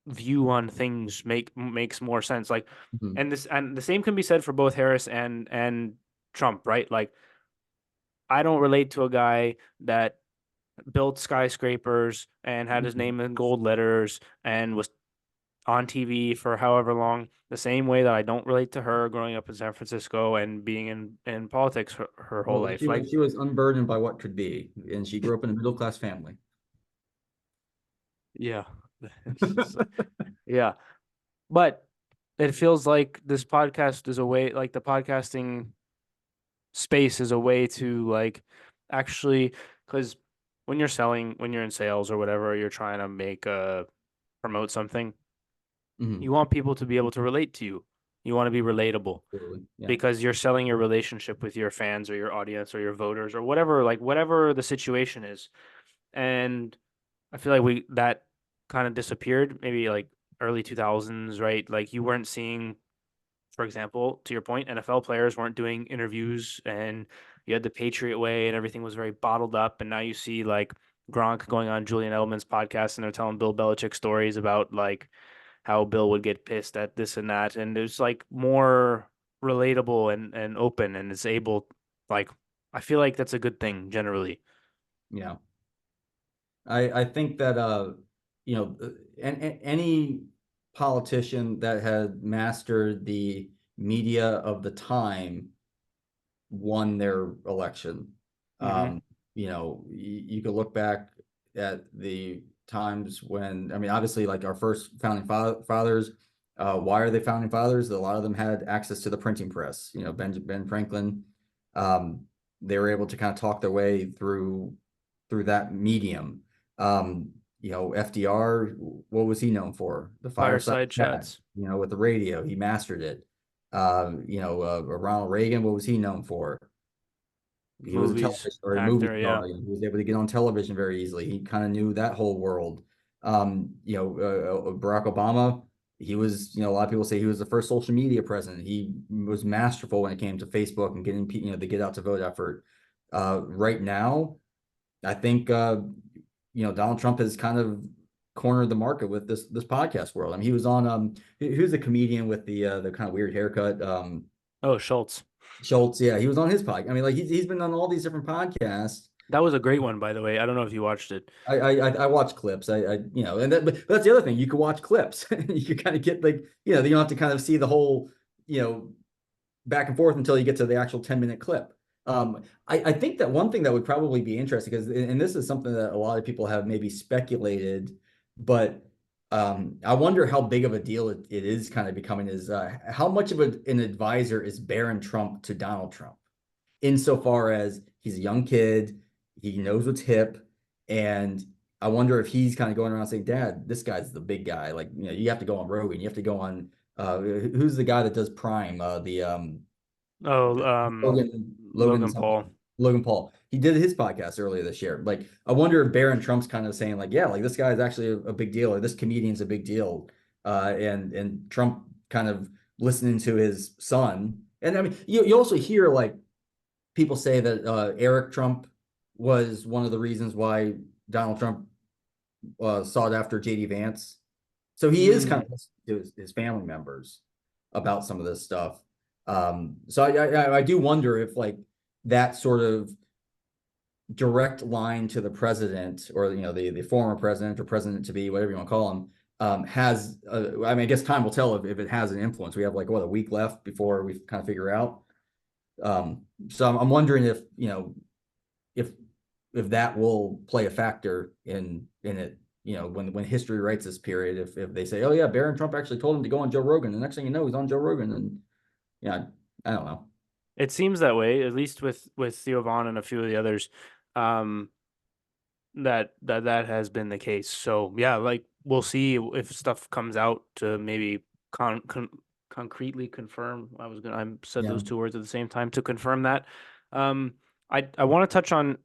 view on things makes more sense. Like, Mhm. and the same can be said for both Harris and Trump, right? Like, I don't relate to a guy that built skyscrapers and had his Mhm. name in gold letters and was on TV for however long, the same way that I don't relate to her growing up in San Francisco and being in politics her whole Well, life. Like, she was unburdened by what could be, and she grew up in a middle class family. yeah, it's just, yeah. But it feels like this podcast is a way, like the podcasting space is a way to like actually, because when you're in sales or whatever, you're trying to promote something, Mhm. you want people to be able to relate to you. You want to be relatable Absolutely. Yeah. because you're selling your relationship with your fans or your audience or your voters or whatever, like whatever the situation is. And I feel like that kind of disappeared maybe like early 2000s, right? Like you weren't seeing, for example, to your point, NFL players weren't doing interviews and you had the Patriot way and everything was very bottled up. And now you see like Gronk going on Julian Edelman's podcast and they're telling Bill Belichick stories about like how Bill would get pissed at this and that. And it's like more relatable and open and it's able, like, I feel like that's a good thing generally. Yeah. I think that any politician that had mastered the media of the time won their election. Mm-hmm. Um, you could look back at the times when, I mean, obviously, like our first founding fathers, why are they founding fathers? A lot of them had access to the printing press. Ben Franklin, um, they were able to kind of talk their way through that medium. Um, FDR, what was he known for? The fireside Fireside chat, chats. with the radio, he mastered it. Ronald Reagan, what was he known for? He was a Movies, television or a movie actor, yeah. star. He was able to get on television very easily. He kind of knew that whole world. Barack Obama, he was, a lot of people say he was the first social media president. He was masterful when it came to Facebook and getting, the get out to vote effort. Right now, I think, Donald Trump has kind of cornered the market with this podcast world. I mean, he was on, who's the comedian with the kind of weird haircut? Oh, Schultz. Schultz, yeah, he was on his podcast. I mean, like he's been on all these different podcasts. That was a great one, by the way. I don't know if you watched it. I watch clips. And but that's the other thing. You can watch clips. You can kind of get like, you don't have to kind of see the whole, you know, back and forth until you get to the actual 10-minute clip. I think that one thing that would probably be interesting because, and this is something that a lot of people have maybe speculated, but I wonder how big of a deal it is kind of becoming is how much of an advisor is Barron Trump to Donald Trump, insofar as he's a young kid, he knows what's hip, and I wonder if he's kind of going around saying, "Dad, this guy's the big guy. Like, you have to go on Rogan. You have to go on who's the guy that does Prime? Oh, Logan Logan something. Paul. Logan Paul. He did his podcast earlier this year. Like, I wonder if Barron Trump's kind of saying, like, yeah, like this guy is actually a big deal, or this comedian's a big deal. And Trump kind of listening to his son. And I mean, you also hear like people say that Eric Trump was one of the reasons why Donald Trump sought after JD Vance. So he is kind Mm. of listening to his family members about some of this stuff. So I do wonder if like that sort of direct line to the president, or the former president or president to be, whatever you want to call him, has I mean, I guess time will tell if it has an influence. We have like a week left before we kind of figure out. So I'm wondering if if that will play a factor in it. When history writes this period, if they say, oh yeah, Barron Trump actually told him to go on Joe Rogan, the next thing you know, he's on Joe Rogan, and yeah, I don't know. It seems that way, at least with Theo Vaughn and a few of the others. Um, that has been the case. So yeah, like we'll see if stuff comes out to maybe concretely confirm. I said Yeah. those two words at the same time to confirm that. Um, I want to touch on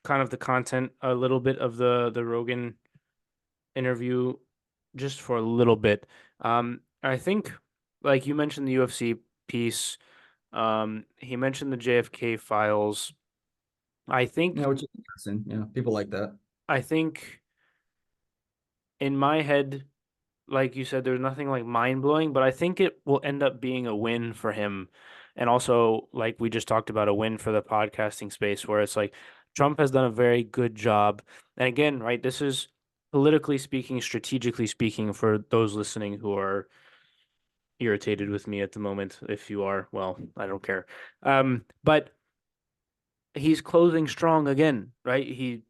kind of the content a little bit of the Rogan interview just for a little bit. I think like you mentioned the UFC piece. He mentioned the JFK files. I think Yeah, which is interesting. Yeah, people like that. I think in my head, like you said, there's nothing like mind blowing, but I think it will end up being a win for him. And also, like we just talked about, a win for the podcasting space where it's like Trump has done a very good job. And again, right, this is politically speaking, strategically speaking, for those listening who are irritated with me at the moment. If you are, well, I don't care. But he's closing strong again, right? He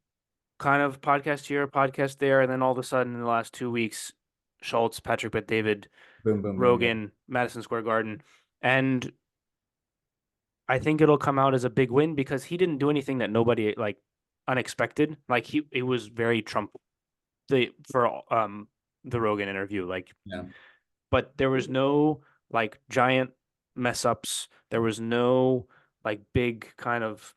kind of podcast here, podcast there, and then all of a sudden in the last 2 weeks, Schultz, Patrick Bet David, Boom, boom, boom. Yeah. Rogan, Madison Square Garden. And I think it'll come out as a big win because he didn't do anything that nobody like unexpected. Like it was very Trump the Rogan interview. Like, Yeah. but there was no like giant mess ups. There was no like big kind of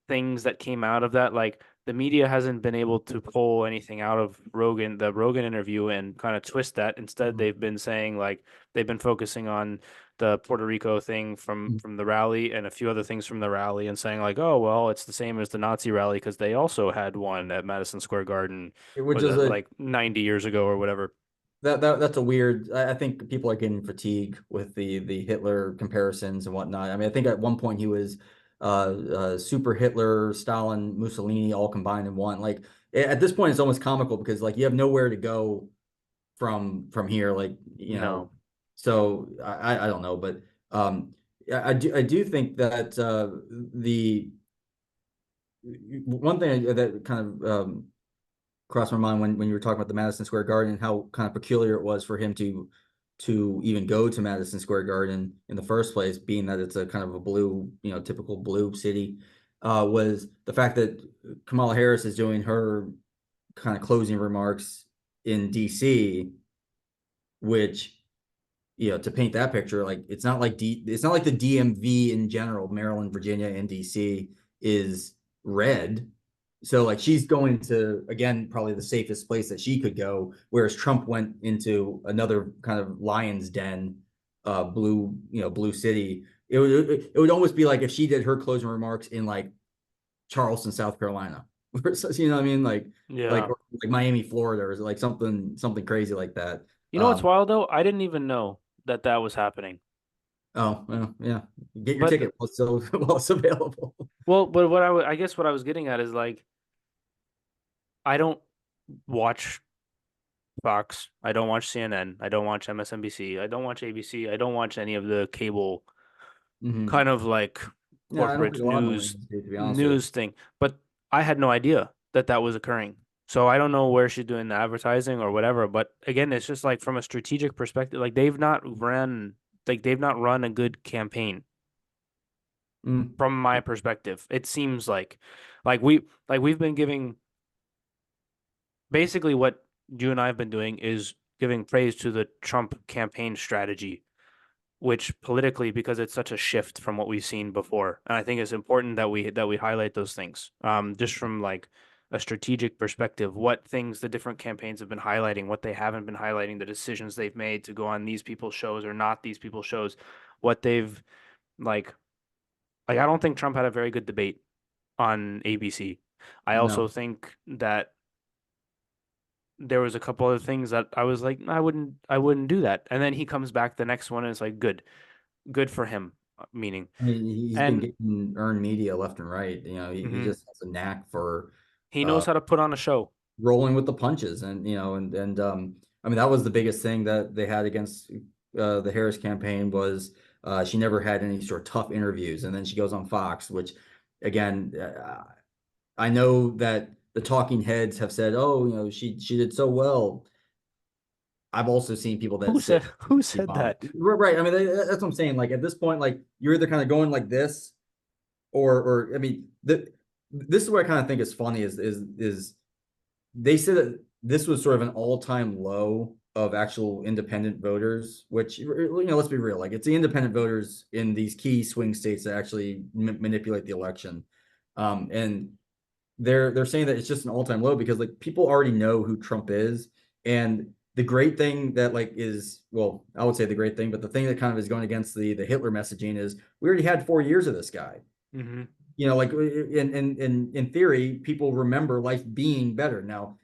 things that came out of that. Like the media hasn't been able to pull anything out of the Rogan interview, and kind of twist that. Instead, they've been saying like they've been focusing on the Puerto Rico thing from the rally and a few other things from the rally, and saying like, oh well, it's the same as the Nazi rally because they also had one at Madison Square Garden, Which was is it like 90 years ago or whatever? that's a weird. I think people are getting fatigued with the Hitler comparisons and whatnot. I mean, I think at one point he was super Hitler, Stalin, Mussolini all combined in one. Like at this point, it's almost comical because like you have nowhere to go from here. Like No. so I don't know, but I do think that the one thing that kind of crossed my mind when you were talking about the Madison Square Garden and how kind of peculiar it was for him to even go to Madison Square Garden in the first place, being that it's a kind of a blue, typical blue city, was the fact that Kamala Harris is doing her kind of closing remarks in DC, which to paint that picture, like it's not like the DMV in general, Maryland, Virginia, and DC is red. So like she's going to again probably the safest place that she could go, whereas Trump went into another kind of lion's den, blue city. It would almost be like if she did her closing remarks in like Charleston, South Carolina. You know what I mean? Yeah. Like Miami, Florida, or like something crazy like that. You know what's wild though? I didn't even know that that was happening. Oh, well, yeah. Get your But ticket while it's available. but I guess what I was getting at is like I don't watch Fox, I don't watch CNN, I don't watch MSNBC, I don't watch ABC, I don't watch any of the cable Hmm. kind of like Yeah, I don't think corporate a lot of millennials do, to be honest with you. news thing. But I had no idea that that was occurring. So I don't know where she's doing the advertising or whatever. But again, it's just like from a strategic perspective, like they've not run a good campaign Mm. from my perspective. It seems like we've been giving basically what you and I have been doing is giving praise to the Trump campaign strategy, which politically, because it's such a shift from what we've seen before, and I think it's important that we highlight those things. Just from like a strategic perspective, what things the different campaigns have been highlighting, what they haven't been highlighting, the decisions they've made to go on these people's shows or not these people's shows, what they've like. Like I don't think Trump had a very good debate on ABC. I also No. think that there was a couple other things that I was like, I wouldn't do that. And then he comes back the next one and it's like, good for him, meaning. I mean, he's been And getting earned media left and right. He mhm, just has a knack for he uh, knows how to put on a show. rolling with the punches, and I mean that was the biggest thing that they had against the Harris campaign was she never had any sort of tough interviews, and then she goes on Fox, which again I know that the talking heads have said, oh, she did so well. I've also seen people that Who say said who she said bombed. that? Right. I mean, that's what I'm saying. Like at this point, like you're either kind of going like this, or I mean, this is what I kind of think is funny is they said that this was sort of an all-time low of actual independent voters, which let's be real, like it's the independent voters in these key swing states that actually manipulate the election, and they're saying that it's just an all-time low because like people already know who Trump is, and the great thing that like is, well, I would say the great thing, but the thing that kind of is going against the Hitler messaging is we already had 4 years of this guy. Hmm. You know, like in theory, people remember life being better. Now,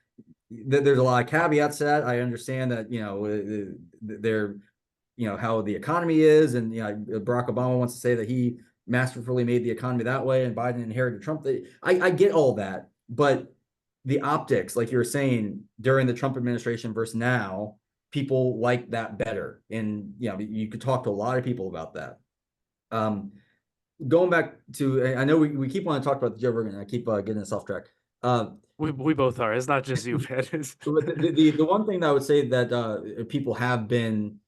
there's a lot of caveats to that. I understand that, they're, how the economy is, and Barack Obama wants to say that he masterfully made the economy that way, and Biden inherited Trump. I get all that, but the optics, like you were saying, during the Trump administration versus now, people like that better, and you could talk to a lot of people about that. Going back to, I know we keep wanting to talk about Joe Rogan. I keep getting us off track. We both are. It's not just you, man. The one thing that I would say that people have been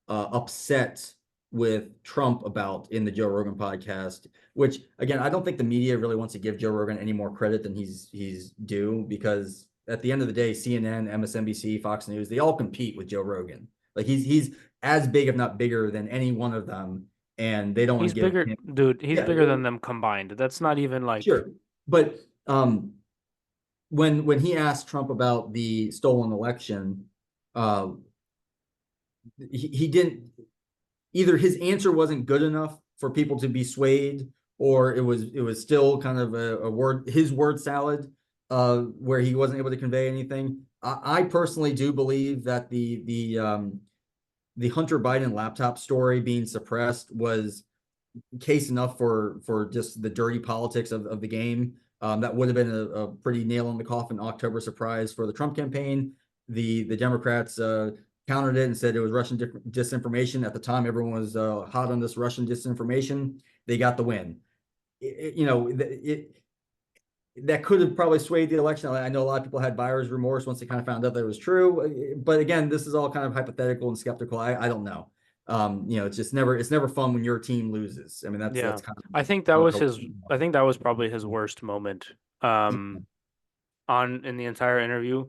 upset with Trump about in the Joe Rogan podcast, which again, I don't think the media really wants to give Joe Rogan any more credit than he's due, because at the end of the day, CNN, MSNBC, Fox News, they all compete with Joe Rogan. Like he's as big, if not bigger, than any one of them, and they don't want He's to give bigger, him. dude. He's Yeah, bigger than them combined. That's not even like. sure, but when he asked Trump about the stolen election, uh, he didn't, either his answer wasn't good enough for people to be swayed, or it was still kind of his word salad, where he wasn't able to convey anything. I personally do believe that the Hunter Biden laptop story being suppressed was case enough for just the dirty politics of the game. That would have been a pretty nail in the coffin October surprise for the Trump campaign. The Democrats countered it and said it was Russian disinformation. At the time, everyone was hot on this Russian disinformation. They got the win. That could have probably swayed the election. I know a lot of people had buyer's remorse once they kind of found out that it was true. But again, this is all kind of hypothetical and skeptical. I don't know. It's never fun when your team loses. I mean, that's kind of. I think that was his. I think that was probably his worst moment. On in the entire interview.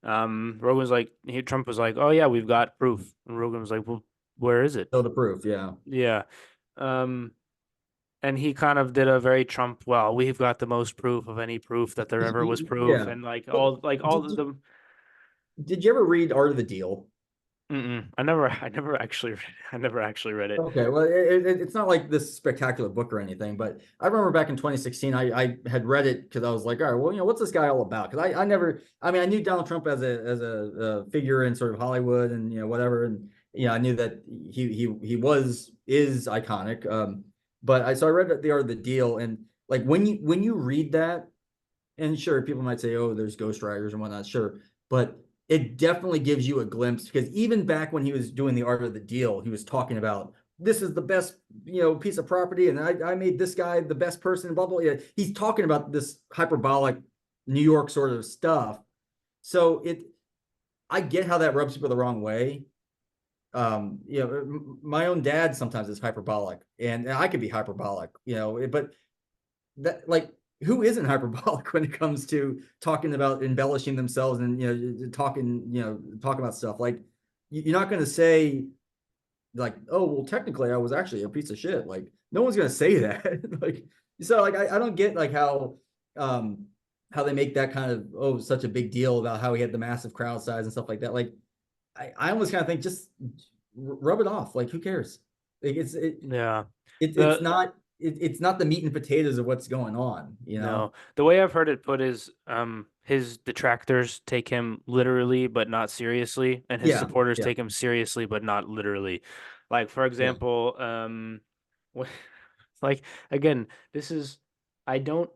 Rogan was like, Trump was like, "Oh yeah, we've got proof," and Rogan was like, "Well, where is it?" Show the proof, yeah. Yeah. And he kind of did a very Trump, well, we've got the most proof of any proof that there ever was proof, Yeah. and like Well, all of them. did you ever read Art of the Deal? I never actually read it. I never actually read it. Okay, well, it's not like this spectacular book or anything, but I remember back in 2016, I had read it because I was like, all right, well, what's this guy all about? Because I never, I mean, I knew Donald Trump as a figure in sort of Hollywood and whatever, and I knew that is iconic. But I read the Art of the Deal, and like when you read that, and sure, people might say, oh, there's ghostwriters and whatnot, sure, but it definitely gives you a glimpse, because even back when he was doing the Art of the Deal, he was talking about, this is the best, piece of property, and I made this guy the best person, blah, blah, blah. He's talking about this hyperbolic New York sort of stuff. So I get how that rubs people the wrong way. My own dad sometimes is hyperbolic, and I could be hyperbolic, but that, like, who isn't hyperbolic when it comes to talking about embellishing themselves and talking about stuff? Like, you're not going to say like, oh, well, technically I was actually a piece of shit. Like, no one's going to say that. Like, so like I don't get like how they make that kind of such a big deal about how he had the massive crowd size and stuff like that. Like, I almost kind of think, just rub it off. Like, who cares? Like, Yeah. it's not the meat and potatoes of what's going on, No, the way I've heard it put is, his detractors take him literally but not seriously, and his Yeah, supporters yeah, take him seriously but not literally. Like, for yeah. example, like, again, this is, I don't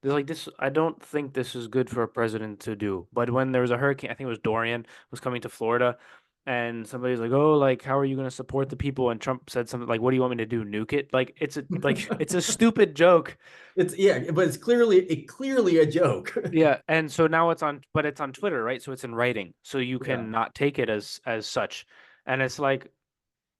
like this. I don't think this is good for a president to do. But when there was a hurricane, I think it was Dorian, was coming to Florida, and somebody's like, "Oh, like, how are you going to support the people?" And Trump said something like, "What do you want me to do? Nuke it?" Like, it's a stupid joke. But it's clearly a joke. Yeah, and so now it's on Twitter, right? So it's in writing, so you Yeah. can not take it as such. And it's like,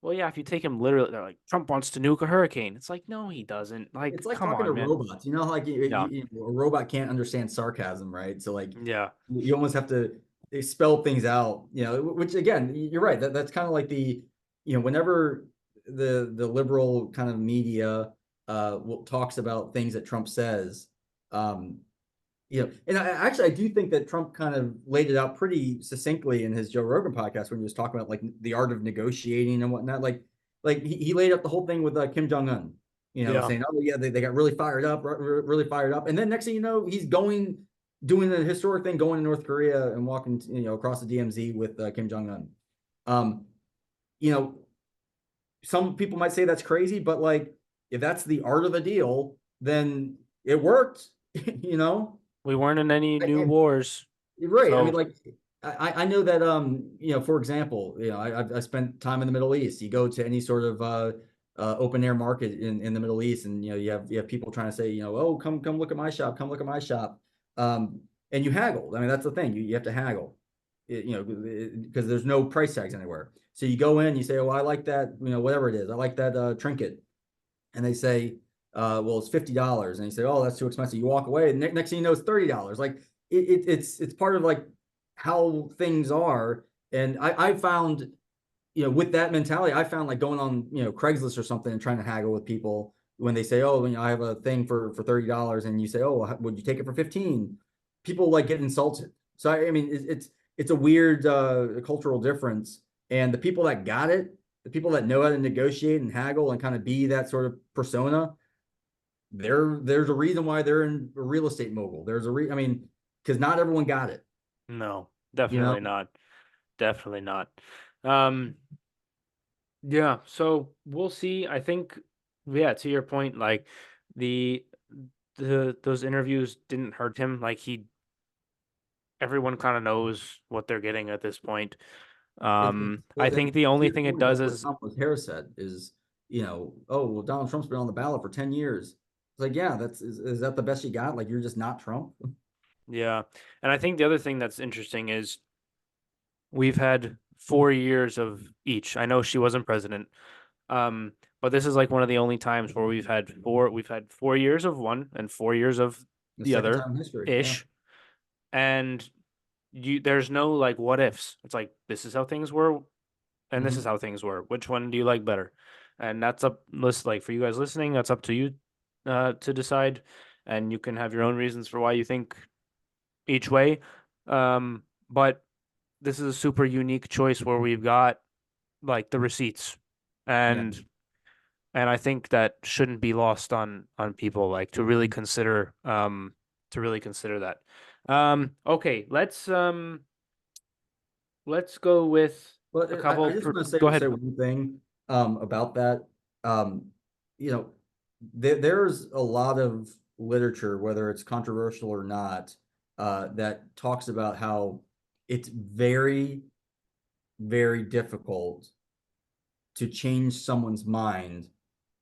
well, yeah, if you take him literally, they're like, Trump wants to nuke a hurricane. It's like, no, he doesn't. Like, It's like come talking to on, man. robots. Like Yeah, a robot can't understand sarcasm, right? So like yeah, you almost have to spell things out, which again, you're right. That's kind of like whenever the liberal kind of media talks about things that Trump says, and I do think that Trump kind of laid it out pretty succinctly in his Joe Rogan podcast when he was talking about like the art of negotiating and whatnot. Like he laid out the whole thing with Kim Jong-un. Yeah. saying, oh yeah, they got really fired up, really fired up. And then next thing you know, he's doing a historic thing, going to North Korea and walking, across the DMZ with Kim Jong-un. Um, you know, some people might say that's crazy, but like, if that's the art of the deal, then it worked, you know? We weren't in any new And, wars. right. I mean, So like, I know that, for example, I spent time in the Middle East. You go to any sort of open air market in the Middle East, and you have people trying to say, oh, come look at my shop, come look at my shop, and you haggle. I mean, that's the thing. You have to haggle, because there's no price tags anywhere. So you go in, you say, oh, I like that, whatever it is, I like that trinket, and they say, well, it's $50, and you say, oh, that's too expensive. You walk away, and next thing you know, it's $30. Like it's part of like how things are. And I found, with that mentality, I found like going on, Craigslist or something and trying to haggle with people when they say, oh, I have a thing for $30, and you say, oh, would you take it for 15? People like get insulted. So I mean, it's a weird cultural difference. And the people that got it, the people that know how to negotiate and haggle and kind of be that sort of persona, there's a reason why they're in a real estate mogul. I mean, because not everyone got it. no, You know, definitely not. Definitely not. Um, yeah, so we'll see. I think, yeah, to your point, like the those interviews didn't hurt him. Like everyone kind of knows what they're getting at this point. well, I then think the to only your thing it point, does that's what is, Kamala Harris said is, oh, well, Donald Trump's been on the ballot for 10 years. It's like, yeah, is that the best you got? Like, you're just not Trump? yeah. And I think the other thing that's interesting is we've had 4 years of each. I know she wasn't president. But this is like one of the only times where we've had 4 years of one and 4 years of The the second other time in history. Yeah. ish. And there's no like what ifs. It's like this is how things were and this is Mhm. how things were. Which one do you like better? And that's up list like for you guys listening, that's up to you to decide. And you can have your own reasons for why you think each way. But this is a super unique choice where we've got like the receipts Yeah. and I think that shouldn't be lost on people like to really consider that. Okay, let's go with But a I couple just want to go say ahead. one thing about that. Um, there's a lot of literature, whether it's controversial or not, that talks about how it's very, very difficult to change someone's mind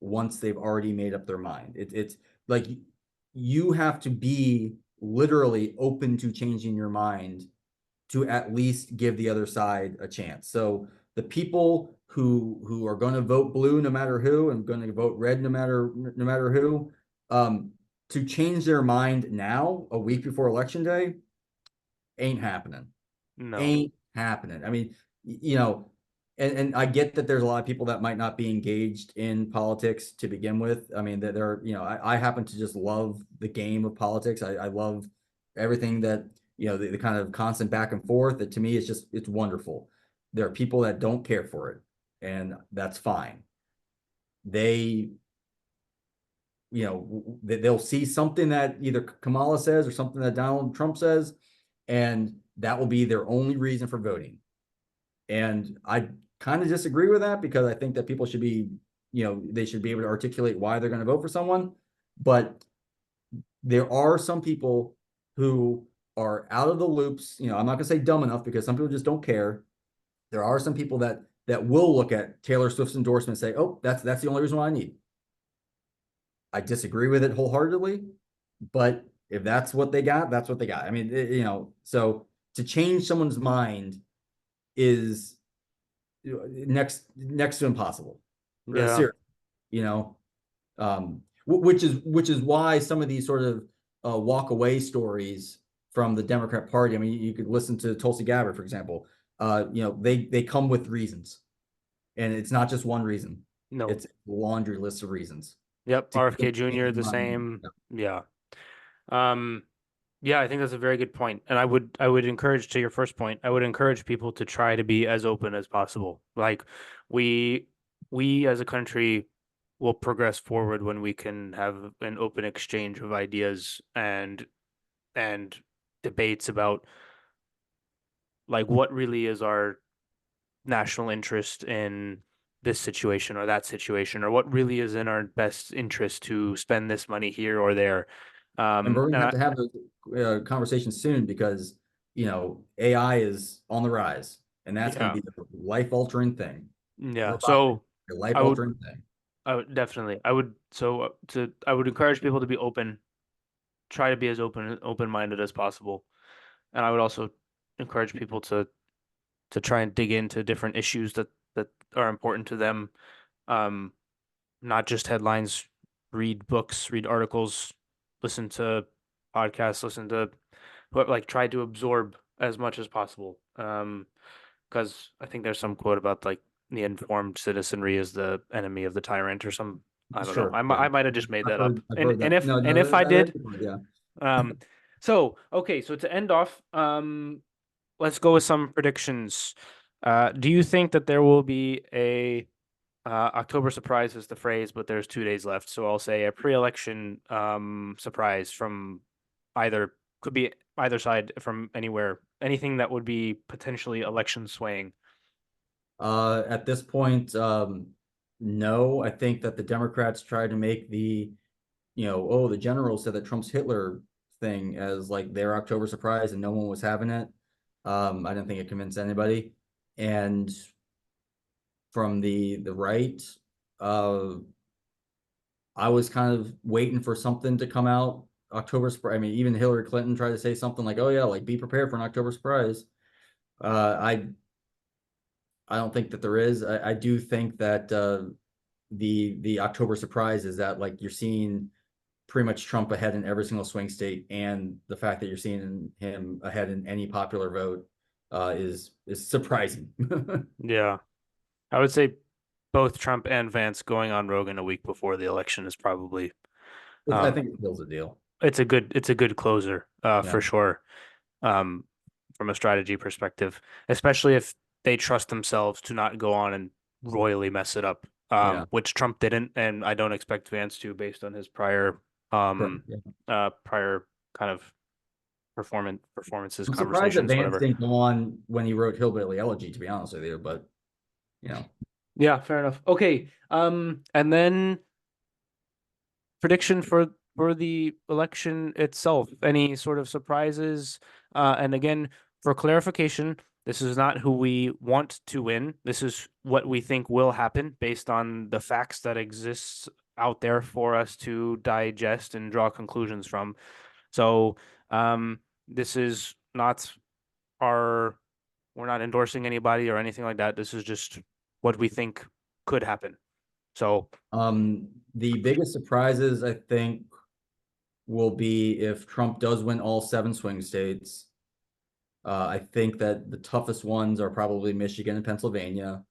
once they've already made up their mind. It's like you have to be literally open to changing your mind to at least give the other side a chance. So the people who are going to vote blue no matter who and going to vote red no matter who, to change their mind now a week before election day ain't happening. No. Ain't happening. I mean, you know, and I get that there's a lot of people that might not be engaged in politics to begin with. I mean, that there, I happen to just love the game of politics. I love everything that, the kind of constant back and forth that to me is just, it's wonderful. There are people that don't care for it, and that's fine. They, they'll see something that either Kamala says or something that Donald Trump says, and that will be their only reason for voting. And I kind of disagree with that because I think that people should be, they should be able to articulate why they're going to vote for someone. But there are some people who are out of the loops. I'm not going to say dumb enough because some people just don't care. There are some people that will look at Taylor Swift's endorsement and say, "Oh, that's the only reason why I need." I disagree with it wholeheartedly, but if that's what they got, that's what they got. I mean, so to change someone's mind is next to impossible. Yeah. Seriously, which is why some of these sort of walk away stories from the Democrat Party. I mean, you could listen to Tulsi Gabbard, for example. They come with reasons, and it's not just one reason. No. It's a laundry list of reasons. Yep. To RFK Jr. the same. Yeah. Um, yeah, I think that's a very good point. And I would encourage to your first point, I would encourage people to try to be as open as possible. Like we as a country will progress forward when we can have an open exchange of ideas and debates about like what really is our national interest in this situation or that situation, or what really is in our best interest to spend this money here or there. And we're going And to have those conversations soon because, AI is on the rise, and that's going yeah, to be the life-altering thing. yeah. Robotic, So a I would, life-altering thing. I would definitely, I would, so I would encourage people to be open, try to be as open-minded as possible. And I would also encourage people to try and dig into different issues that are important to them. Um, Not just headlines, read books, read articles, listen to podcasts, listen to but like try to absorb as much as possible. Because I think there's some quote about like the informed citizenry is the enemy of the tyrant or some I don't know. Sure, yeah. I might have just made I've that up. heard, I've heard that. No, And no, if I did, yeah. um, so okay, so to end off, let's go with some predictions. Do you think that there will be a October surprise is the phrase, but there's 2 days left, so I'll say a pre-election surprise from either could be either side from anywhere, anything that would be potentially election swaying. At this point, no, I think that the Democrats tried to make the general said that Trump's Hitler thing as like their October surprise and no one was having it. I didn't think it convinced anybody. And from the right, uh, I was kind of waiting for something to come out October surprise. I mean, even Hillary Clinton tried to say something like, "Oh yeah, like be prepared for an October surprise." I don't think that there is. I do think that the October surprise is that like you're seeing pretty much Trump ahead in every single swing state, and the fact that you're seeing him ahead in any popular vote is surprising. Yeah, I would say both Trump and Vance going on Rogan a week before the election is probably I um think it kills the deal. it's a good closer Yeah, for sure. Um, from a strategy perspective, especially if they trust themselves to not go on and royally mess it up, yeah. which Trump didn't, and I don't expect Vance to based on his Correct. um, Yeah. prior kind of performances, I'm surprised that conversations, Vance whatever. didn't go on when he wrote Hillbilly Elegy, to be honest with you, but Yeah, fair enough. Okay, and then prediction for the election itself. Any sort of surprises? And again, for clarification, this is not who we want to win. This is what we think will happen based on the facts that exists out there for us to digest and draw conclusions from. So, this is not our, we're not endorsing anybody or anything like that. This is just what we think could happen. So, the biggest surprises I think will be if Trump does win all 7 swing states. I think that the toughest ones are probably Michigan and Pennsylvania.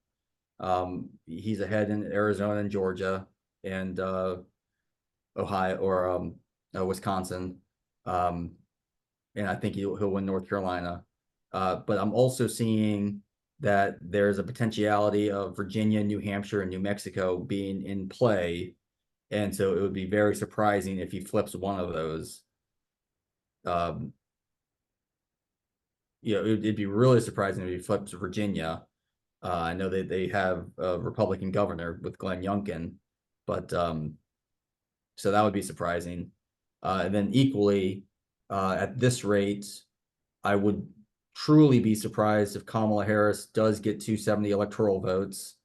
He's ahead in Arizona and Georgia and Ohio or Wisconsin. Um, and I think he'll win North Carolina. But I'm also seeing that there's a potentiality of Virginia, New Hampshire, and New Mexico being in play. And so it would be very surprising if he flips one of those. Um, it'd be really surprising if he flips Virginia. I know that they have a Republican governor with Glenn Youngkin, but so that would be surprising. And then equally, at this rate, I would truly be surprised if Kamala Harris does get 270 electoral votes.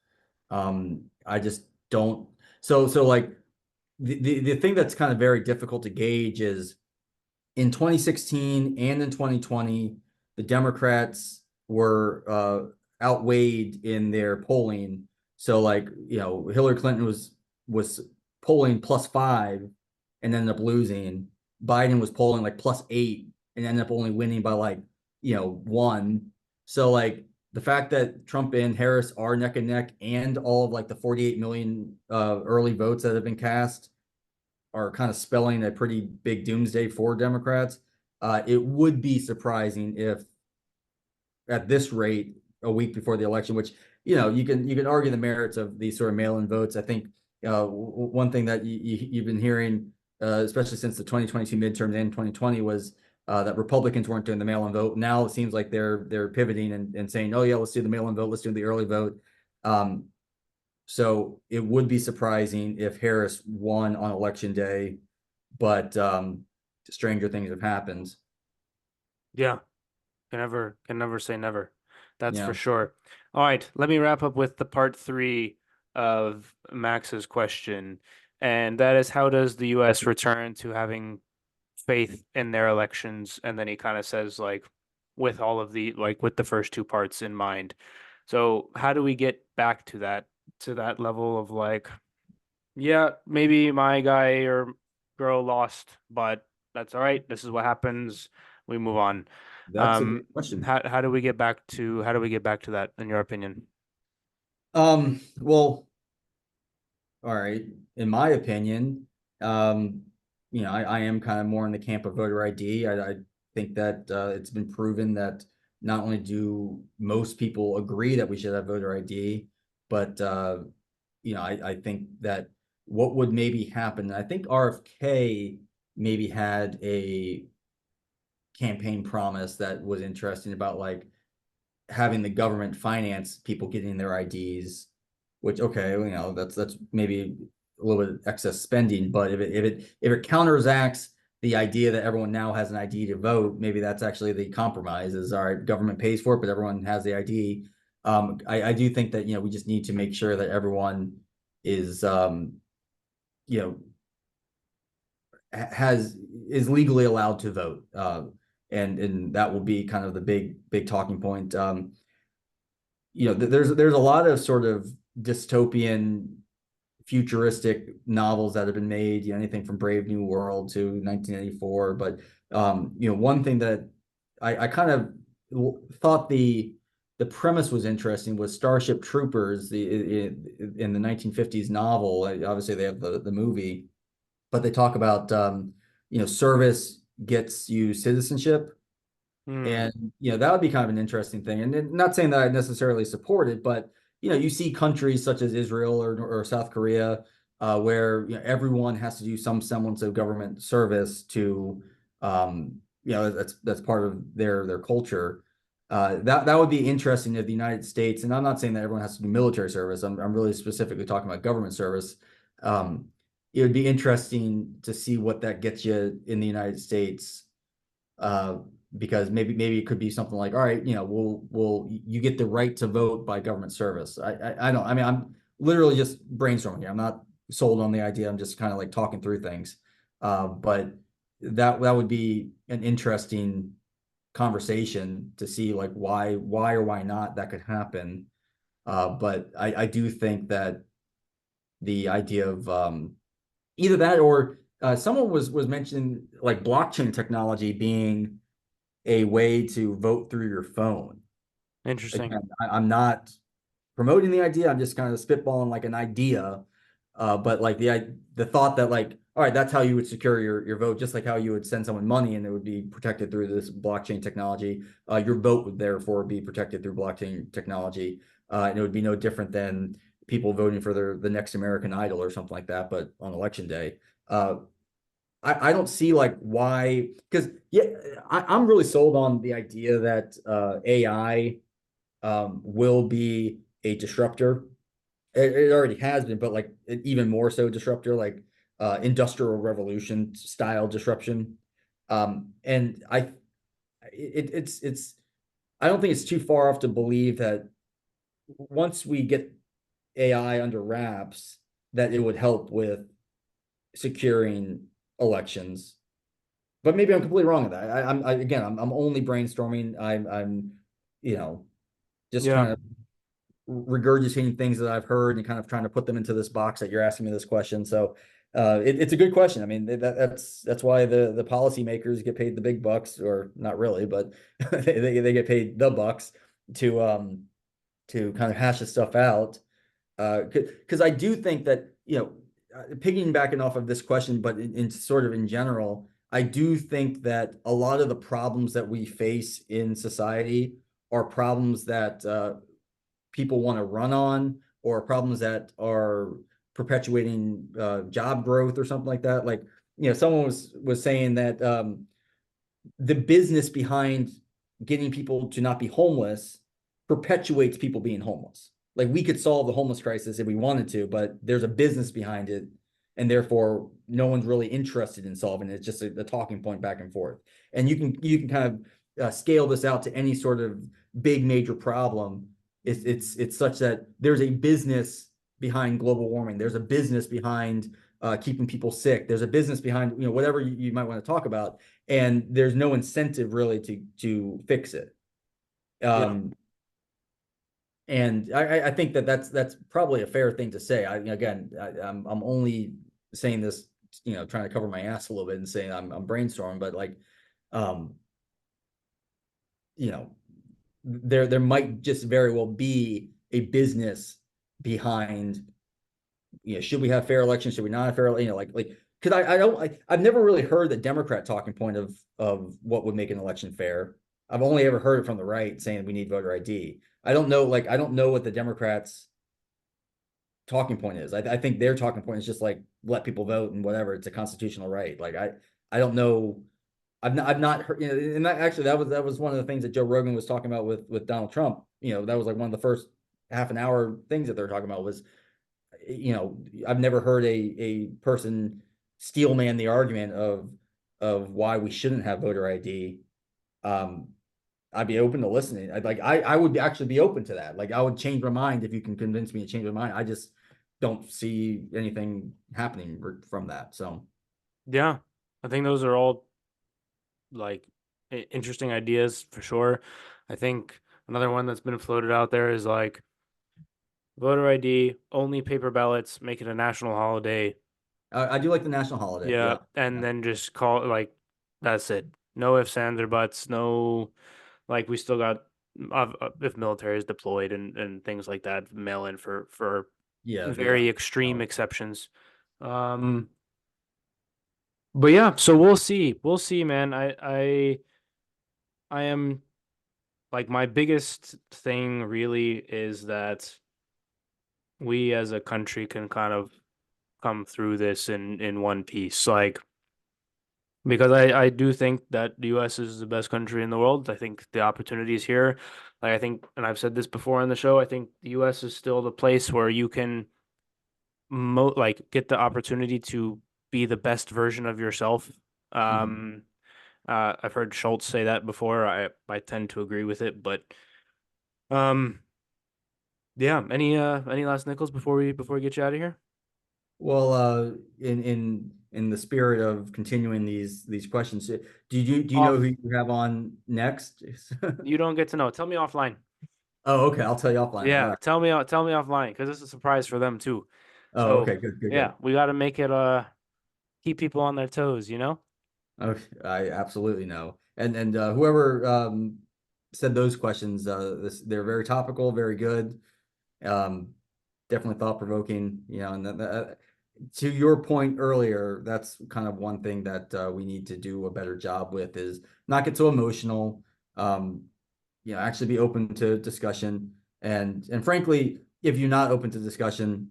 I just don't. So like the thing that's kind of very difficult to gauge is in 2016 and in 2020, the Democrats were outweighed in their polling. So like, Hillary Clinton was polling +5 and ended up losing. Biden was polling like +8 and ended up only winning by like, 1. So like the fact that Trump and Harris are neck and neck and all of like the 48 million early votes that have been cast are kind of spelling a pretty big doomsday for Democrats. It would be surprising if at this rate, a week before the election, which you can argue the merits of these sort of mail-in votes. I think one thing that you've been hearing, especially since the 2022 midterms and 2020, was that Republicans weren't doing the mail-in vote. Now it seems like they're pivoting and saying, oh yeah, let's do the mail-in vote, let's do the early vote. So it would be surprising if Harris won on election day, but stranger things have happened. Yeah, can never say never. That's Yeah. for sure. All right, let me wrap up with the part 3 of Max's question, and that is, how does the U.S. return to having faith in their elections? And then he kind of says, like, with all of the, like, with the first 2 parts in mind. So how do we get back to that level of, like, yeah, maybe my guy or girl lost, but that's all right. This is what happens. We move on. That's a great question. How do we get back to that, in your opinion? Well, all right. In my opinion, I am kind of more in the camp of voter ID. I think that it's been proven that not only do most people agree that we should have voter ID, but I think that what would maybe happen, I think RFK maybe had a campaign promise that was interesting about like having the government finance people getting their IDs, which okay, that's maybe a little bit of excess spending, but if it counteracts the idea that everyone now has an ID to vote, maybe that's actually the compromise is all right, government pays for it, but everyone has the ID. I do think that we just need to make sure that everyone is is legally allowed to vote. And that will be kind of the big talking point. There's a lot of sort of dystopian futuristic novels that have been made, anything from Brave New World to 1984. But one thing that I kind of thought the premise was interesting was Starship Troopers, in the 1950s novel. Obviously, they have the movie, but they talk about service gets you citizenship. And that would be kind of an interesting thing. And not saying that I necessarily support it, but you see countries such as Israel or South Korea, where everyone has to do some semblance of government service to that's part of their culture. That would be interesting if the United States, and I'm not saying that everyone has to do military service. I'm really specifically talking about government service. It would be interesting to see what that gets you in the United States. Because maybe it could be something like, all right, you get the right to vote by government service. I don't, I mean, I'm literally just brainstorming here. I'm not sold on the idea. I'm just kind of like talking through things. But that would be an interesting conversation to see like why or why not that could happen. But I do think that the idea of either that or someone was mentioning like blockchain technology being a way to vote through your phone. Interesting. Again, I'm not promoting the idea. I'm just kind of spitballing like an idea. But like the thought that like, all right, that's how you would secure your vote, just like how you would send someone money and it would be protected through this blockchain technology. Your vote would therefore be protected through blockchain technology. And it would be no different than people voting for the next American Idol or something like that, but on election day. I don't see like why, because I'm really sold on the idea that AI will be a disruptor. It already has been, but like even more so disruptor, like industrial revolution style disruption. And it's I don't think it's too far off to believe that once we get AI under wraps, that it would help with securing elections. But maybe I'm completely wrong with that. I'm only brainstorming. I'm just Yeah. kind of regurgitating things that I've heard and kind of trying to put them into this box that you're asking me this question. So it's a good question. I mean, that's why the policymakers get paid the big bucks, or not really, but they get paid the bucks to kind of hash this stuff out. Because I do think that, piggybacking off of this question, but in sort of in general, I do think that a lot of the problems that we face in society are problems that people want to run on, or problems that are perpetuating job growth or something like that. Like, someone was saying that the business behind getting people to not be homeless perpetuates people being homeless. Like, we could solve the homeless crisis if we wanted to, but there's a business behind it, and therefore no one's really interested in solving it. It's just a talking point back and forth. And you can kind of scale this out to any sort of big major problem. It's such that there's a business behind global warming. There's a business behind keeping people sick. There's a business behind whatever you might want to talk about, and there's no incentive really to fix it. And I think that's probably a fair thing to say. I'm only saying this, trying to cover my ass a little bit and saying I'm brainstorming, but like, there might just very well be a business behind, should we have fair elections? Should we not have fair, because I've never really heard the Democrat talking point of what would make an election fair. I've only ever heard it from the right saying we need voter ID. I don't know what the Democrats' talking point is. I think their talking point is just like, let people vote and whatever. It's a constitutional right. Like, I don't know. I've not heard, and that was one of the things that Joe Rogan was talking about with Donald Trump. That was like one of the first half an hour things that they're talking about was, I've never heard a person steel man the argument of why we shouldn't have voter ID. I'd be open to listening. I would actually be open to that. Like, I would change my mind if you can convince me to change my mind. I just don't see anything happening from that. So Yeah, I think those are all like interesting ideas for sure. I think another one that's been floated out there is like voter ID, only paper ballots, make it a national holiday. I do like the national holiday. Yeah, Yeah. and Yeah. then just call it like that's it. No ifs, ands, or buts. No, like we still got if military is deployed and things like that, mail in for Yeah. very extreme exceptions. Um, but yeah, so we'll see. We'll see, man. I am like my biggest thing really is that we as a country can kind of come through this in one piece. Like because I do think that the US is the best country in the world. I think the opportunities here, like I think, and I've said this before on the show, I think the US is still the place where you can like get the opportunity to be the best version of yourself. Um, I've heard Schultz say that before. I tend to agree with it, but um, yeah. Any last nickels before we get you out of here? Well, in the spirit of continuing these questions, do you know Off. who you have on next? You don't get to know. Tell me offline. Oh, okay. I'll tell you offline. All Yeah, right. tell me offline because it's a surprise for them too. Oh, So okay. Good, good, yeah, good. we got to make it keep people on their toes, you know? Okay, I absolutely know. And whoever said those questions, they're very topical, very good. Um, Definitely thought provoking, and to your point earlier, that's kind of one thing that we need to do a better job with is not get so emotional. Um, actually be open to discussion, and frankly, if you're not open to discussion,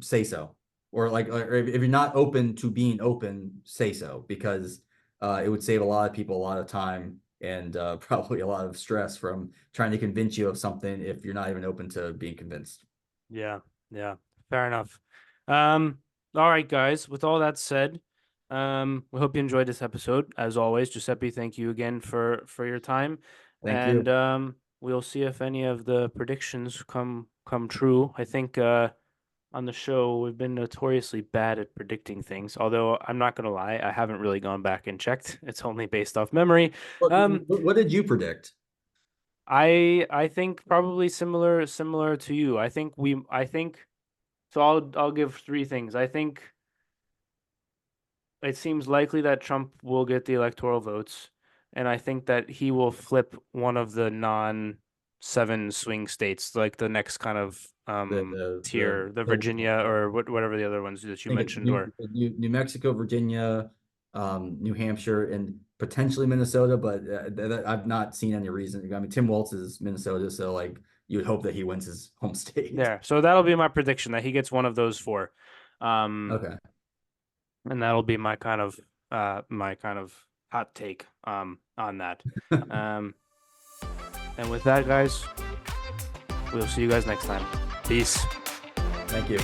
say so. Or if you're not open to being open, say so, because it would save a lot of people a lot of time and probably a lot of stress from trying to convince you of something if you're not even open to being convinced. Yeah, yeah, fair enough. Um, all right, guys. With all that said, we hope you enjoyed this episode. As always, Giuseppe, thank you again for your time, Thank and you. we'll see if any of the predictions come true. I think on the show we've been notoriously bad at predicting things. Although I'm not gonna lie, I haven't really gone back and checked. It's only based off memory. What did you predict? I think probably similar to you. I think so I'll give three things. I think it seems likely that Trump will get the electoral votes, and I think that he will flip one of the non seven swing states, like the next kind of tier, the Virginia or whatever the other ones that you I think it's mentioned, or New Mexico, Virginia, New Hampshire, and potentially Minnesota, but I've not seen any reason. I mean, Tim Walz is Minnesota, so like you would hope that he wins his home state. There. So that'll be my prediction that he gets one of those four. Okay. And that'll be my kind of hot take on that. And with that, guys, we'll see you guys next time. Peace. Thank you.